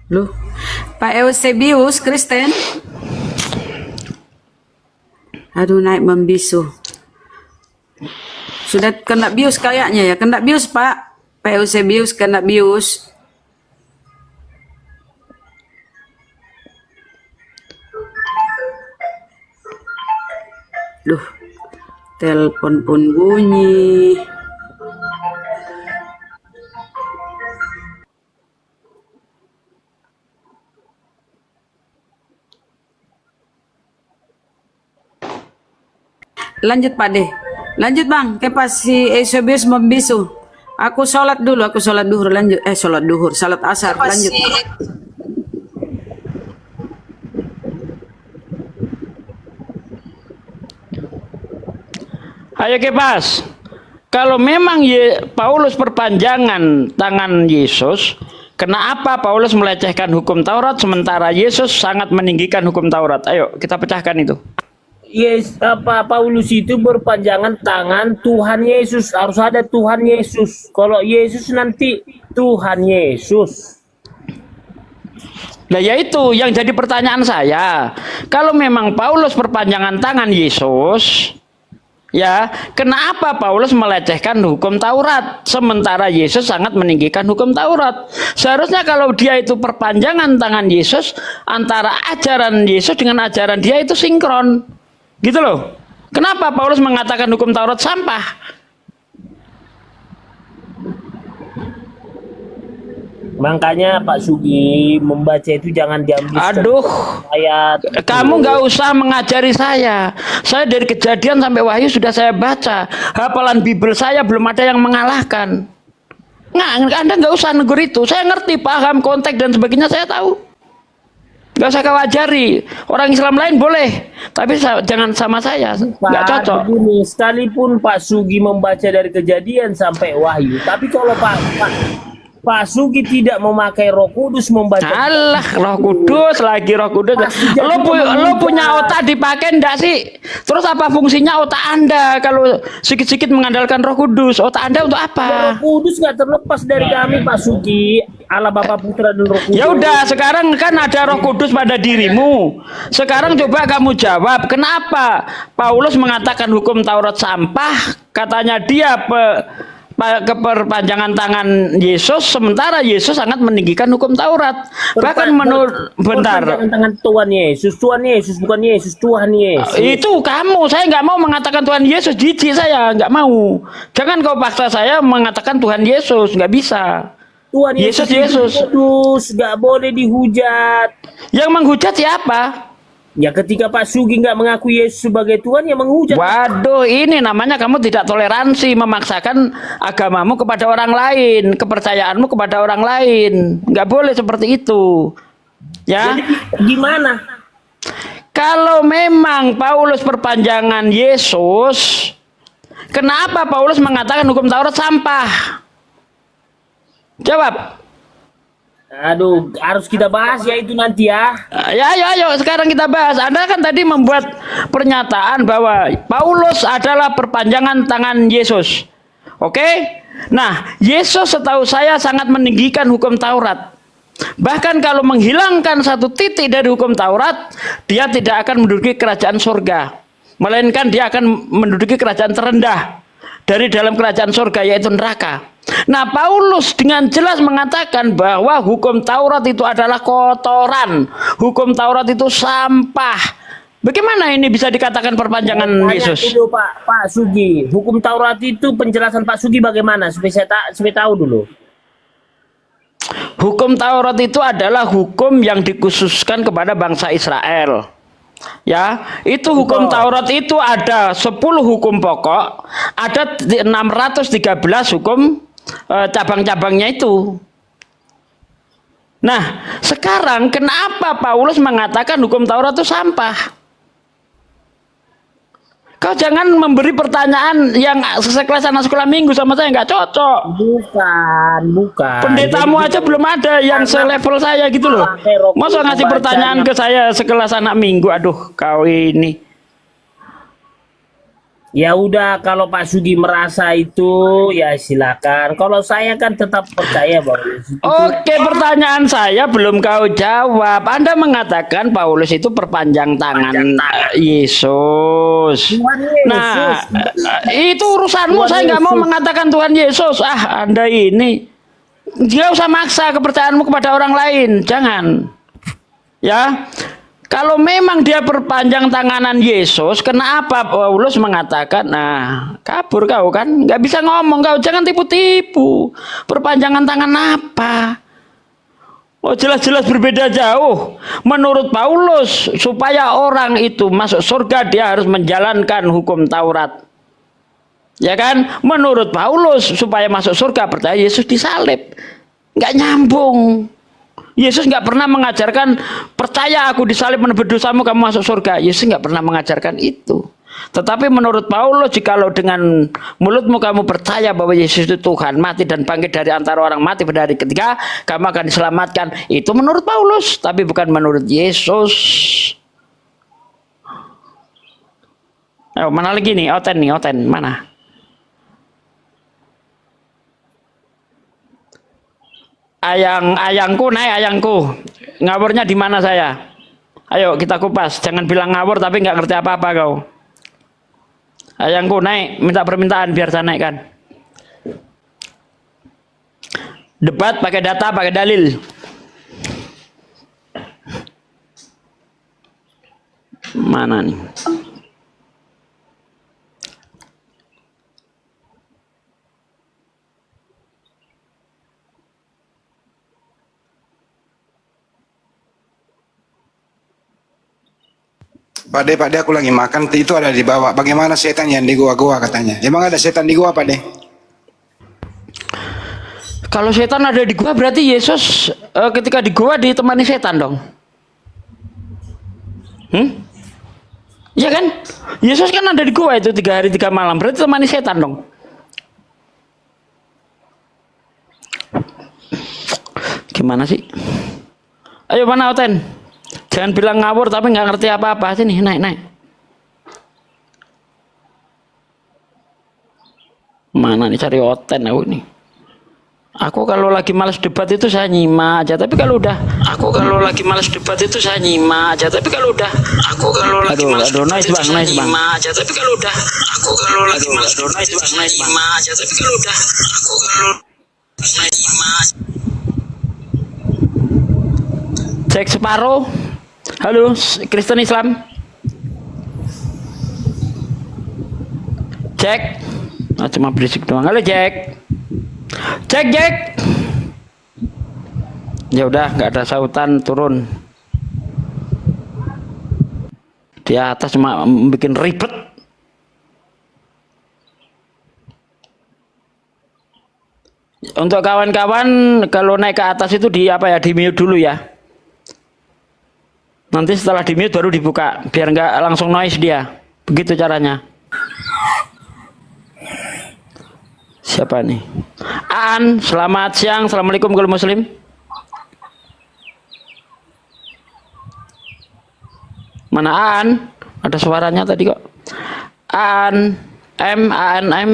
Loh. Pak Eusebius Kristen? Aduh, naik membisu. Sudah kena bius kayaknya ya. Kena bius Pak. Pak Eusebius kena bius. Duh. Telepon pun bunyi. Lanjut Pak De. Lanjut Bang, kepas si Eusebius membisu. Aku sholat dulu, aku sholat duhur lanjut. Sholat duhur, sholat asar lanjut. ayo Kepas. Kalau memang Paulus perpanjangan tangan Yesus, kenapa Paulus melecehkan hukum Taurat sementara Yesus sangat meninggikan hukum Taurat? Ayo kita pecahkan itu. Yes, Paulus itu berpanjangan tangan Tuhan Yesus, harus ada Tuhan Yesus. Kalau Yesus nanti Tuhan Yesus. Nah yaitu yang jadi pertanyaan saya. Kalau memang Paulus perpanjangan tangan Yesus, ya kenapa Paulus melecehkan hukum Taurat sementara Yesus sangat meninggikan hukum Taurat? Seharusnya kalau dia itu perpanjangan tangan Yesus, antara ajaran Yesus dengan ajaran dia itu sinkron. Gitu loh. Kenapa Paulus mengatakan hukum Taurat sampah? Makanya Pak Sugi membaca itu jangan diambil Aduh, ayat. kamu nggak usah mengajari saya. Saya dari Kejadian sampai Wahyu sudah saya baca. Hafalan Bible saya belum ada yang mengalahkan. Nggak, Anda nggak usah negur itu. Saya ngerti, paham konteks dan sebagainya, saya tahu. Nggak usah kau ajari. Orang Islam lain boleh, tapi jangan sama saya. Nggak cocok. Begini, sekalipun Pak Sugi membaca dari Kejadian sampai Wahyu, tapi kalau Pak Sugi tidak memakai Roh Kudus membaca. Alah, Roh Kudus lagi Roh Kudus. Lo punya otak dipakai enggak sih? Terus apa fungsinya otak Anda kalau sedikit-sedikit mengandalkan Roh Kudus? Otak Anda untuk apa? Roh Kudus nggak terlepas dari kami Pak Sugi. Allah Bapa Putra dan Roh Kudus. Ya udah, sekarang kan ada Roh Kudus pada dirimu. Sekarang coba kamu jawab, kenapa Paulus mengatakan hukum Taurat sampah? Katanya dia keperpanjangan tangan Yesus sementara Yesus sangat meninggikan hukum Taurat. Bahkan menurut perpanjangan tangan Tuhan Yesus bukan Yesus, Tuhan Yesus. Itu kamu, saya nggak mau mengatakan Tuhan Yesus, jijik saya, nggak mau. Jangan kau paksa saya mengatakan Tuhan Yesus, nggak bisa. Tuhan Yesus kudus, nggak boleh dihujat. Yang menghujat siapa? Ya ketika Pak Sugi nggak mengakui Yesus sebagai Tuhan, ya menghujat. Waduh, ini namanya kamu tidak toleransi, memaksakan agamamu kepada orang lain, kepercayaanmu kepada orang lain. Nggak boleh seperti itu. Ya. Jadi gimana? Kalau memang Paulus perpanjangan Yesus, kenapa Paulus mengatakan hukum Taurat sampah? Jawab. Aduh, harus kita bahas ya itu nanti ya. Ya, ayo sekarang kita bahas. Anda kan tadi membuat pernyataan bahwa Paulus adalah perpanjangan tangan Yesus. Oke? Nah, Yesus setahu saya sangat meninggikan hukum Taurat. Bahkan kalau menghilangkan satu titik dari hukum Taurat, dia tidak akan menduduki kerajaan surga. Melainkan dia akan menduduki kerajaan terendah dari dalam kerajaan surga, yaitu neraka. Nah, Paulus dengan jelas mengatakan bahwa hukum Taurat itu adalah kotoran. Hukum Taurat itu sampah. Bagaimana ini bisa dikatakan perpanjangan Yesus? Dulu, Pak Sugi, hukum Taurat itu penjelasan Pak Sugi bagaimana? Supaya tahu dulu. Hukum Taurat itu adalah hukum yang dikhususkan kepada bangsa Israel. Ya, itu hukum Taurat itu ada 10 hukum pokok, ada 613 hukum cabang-cabangnya itu. Nah, sekarang kenapa Paulus mengatakan hukum Taurat itu sampah? Kau jangan memberi pertanyaan yang sekelas anak sekolah minggu sama saya, nggak cocok. Bukan. Pendetamu aja belum ada yang selevel saya gitu loh. Masa ngasih pertanyaan ke saya sekelas anak minggu? Aduh, kau ini. Ya udah, kalau Pak Sugi merasa itu ya silakan. Kalau saya kan tetap percaya bahwa Oke, pertanyaan saya belum kau jawab. Anda mengatakan Paulus itu perpanjang tangan Yesus. Nah, itu urusanmu. Saya nggak mau mengatakan Tuhan Yesus. Anda ini nggak usah maksa kepercayaanmu kepada orang lain. Jangan. Ya. Kalau memang dia perpanjang tanganan Yesus, kenapa Paulus mengatakan, kabur kau kan, nggak bisa ngomong kau, jangan tipu-tipu. Perpanjangan tangan apa? Oh, jelas-jelas berbeda jauh. Menurut Paulus, supaya orang itu masuk surga, dia harus menjalankan hukum Taurat. Ya kan? Menurut Paulus, supaya masuk surga, percaya Yesus disalib. Nggak nyambung. Yesus nggak pernah mengajarkan percaya aku disalib menebus dosamu kamu masuk surga. Yesus nggak pernah mengajarkan itu. Tetapi menurut Paulus, jikalau dengan mulutmu kamu percaya bahwa Yesus itu Tuhan, mati dan bangkit dari antara orang mati pada hari ketiga, kamu akan diselamatkan. Itu menurut Paulus, tapi bukan menurut Yesus. Mana lagi nih? Oten mana? Ayangku naik, ayangku. Ngawurnya di mana saya? Ayo kita kupas. Jangan bilang ngawur tapi nggak ngerti apa-apa kau. Ayangku naik, minta permintaan biar saya naikkan. Debat pakai data, pakai dalil. Mana nih? Pak De, aku lagi makan, itu ada di bawah. Bagaimana setan yang di gua-gua katanya? Emang ada setan di gua, Pak De? Kalau setan ada di gua, berarti Yesus ketika di gua ditemani setan dong. Ya kan? Yesus kan ada di gua itu 3 hari 3 malam, berarti temani setan dong. Gimana sih? Ayo mana Oten? Jangan bilang ngawur tapi nggak ngerti apa-apa. Sini naik. Mana nih cari Oten aku nih. Aku kalau lagi malas debat itu saya nyimak aja. Tapi kalau udah, aku kalau lagi malas debat itu saya nyimak aja. Tapi kalau udah, aku kalau lagi malas debat itu saya nyimak aja. Tapi kalau udah, aku kalau lagi malas debat itu saya nyimak aja. Tapi kalau udah, aku kalau saya nyimak. Cek separuh. Halo, Kristen Islam. Cek. Cuma berisik doang. Halo, Jack. Cek. Ya udah, nggak ada sautan, turun. Di atas cuma bikin ribet. Untuk kawan-kawan kalau naik ke atas itu di mute dulu ya. Nanti setelah di mute baru dibuka biar nggak langsung noise dia. Begitu caranya. Siapa nih? Aan, selamat siang. Assalamualaikum kalau muslim. Mana Aan? Ada suaranya tadi kok. Aan, M.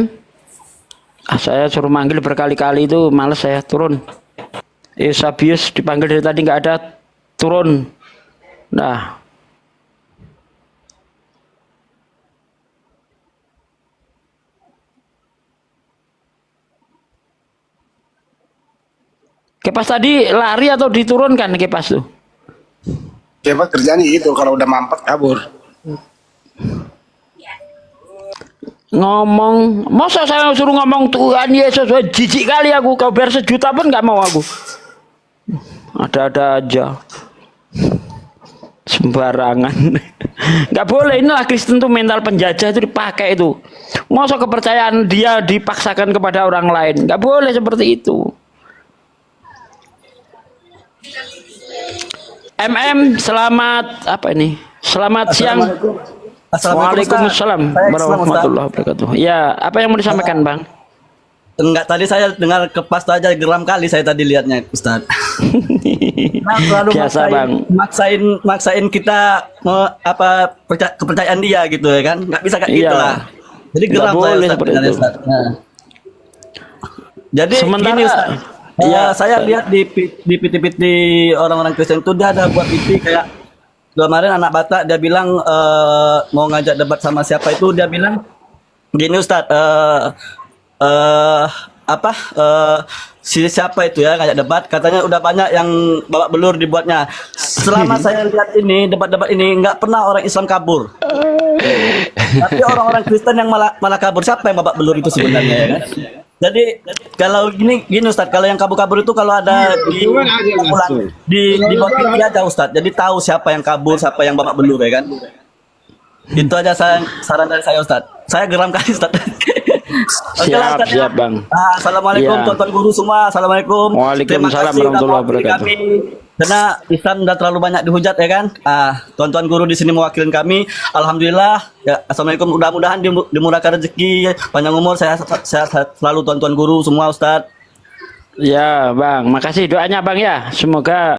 Saya suruh manggil berkali-kali itu males saya, turun. Sabius dipanggil dari tadi nggak ada, turun. Nah. Kepas tadi lari atau diturunkan Kepas tuh? Kepas kerjanya itu kalau udah mampet kabur. Ngomong, masa saya suruh ngomong Tuhan Yesus, jijik kali aku, kau biar sejuta pun nggak mau aku. Ada-ada aja. Sembarangan. Nggak boleh, inilah Kristen tuh mental penjajah itu dipakai itu. Masa kepercayaan dia dipaksakan kepada orang lain, nggak boleh seperti itu. MM, selamat apa ini? Selamat siang. Waalaikumsalam warahmatullahi wabarakatuh. Ya, apa yang mau disampaikan, Bang? Enggak, tadi saya dengar kepas aja, geram kali saya tadi lihatnya, Ustaz. Nah, selalu Biasa, Bang. maksain kita kepercayaan dia gitu ya kan. Nggak bisa kayak Iya. gitu lah. Jadi Nggak geram saya, boleh Ustaz, seperti dengarnya, itu. Ustaz. Nah. Jadi Sementara- gini, Ustaz. Saya lihat di PT orang-orang Kristen itu dia ada buat PT kayak kemarin anak Batak dia bilang mau ngajak debat sama siapa itu, dia bilang gini, Ustaz, siapa itu ya ngajak debat, katanya udah banyak yang babak belur dibuatnya. Selama saya lihat ini debat-debat ini nggak pernah orang Islam kabur, tapi orang-orang Kristen yang malah kabur. Siapa yang babak belur itu sebenarnya ya kan? Jadi kalau gini Ustaz, kalau yang kabur-kabur itu kalau ada di bawah TV aja Ustaz. Jadi tahu siapa yang kabur, siapa yang babak belur ya kan? Itu aja saran dari saya, Ustaz. Saya geram kali, Ustaz. Oke lah, Ustaz, ya. Siap, Bang. Assalamualaikum Iya. tuan-tuan guru semua. Assalamualaikum. Waalaikumsalam Terima kasih warahmatullahi sudah mewakili wabarakatuh. kami. Karena Islam udah terlalu banyak dihujat ya kan. Tuan-tuan guru di sini mewakilin kami. Alhamdulillah. Ya, assalamualaikum. Mudah-mudahan dimurahkan rezeki, panjang umur. Saya selalu tuan-tuan guru semua, Ustaz. Ya, Bang. Makasih doanya, Bang ya. Semoga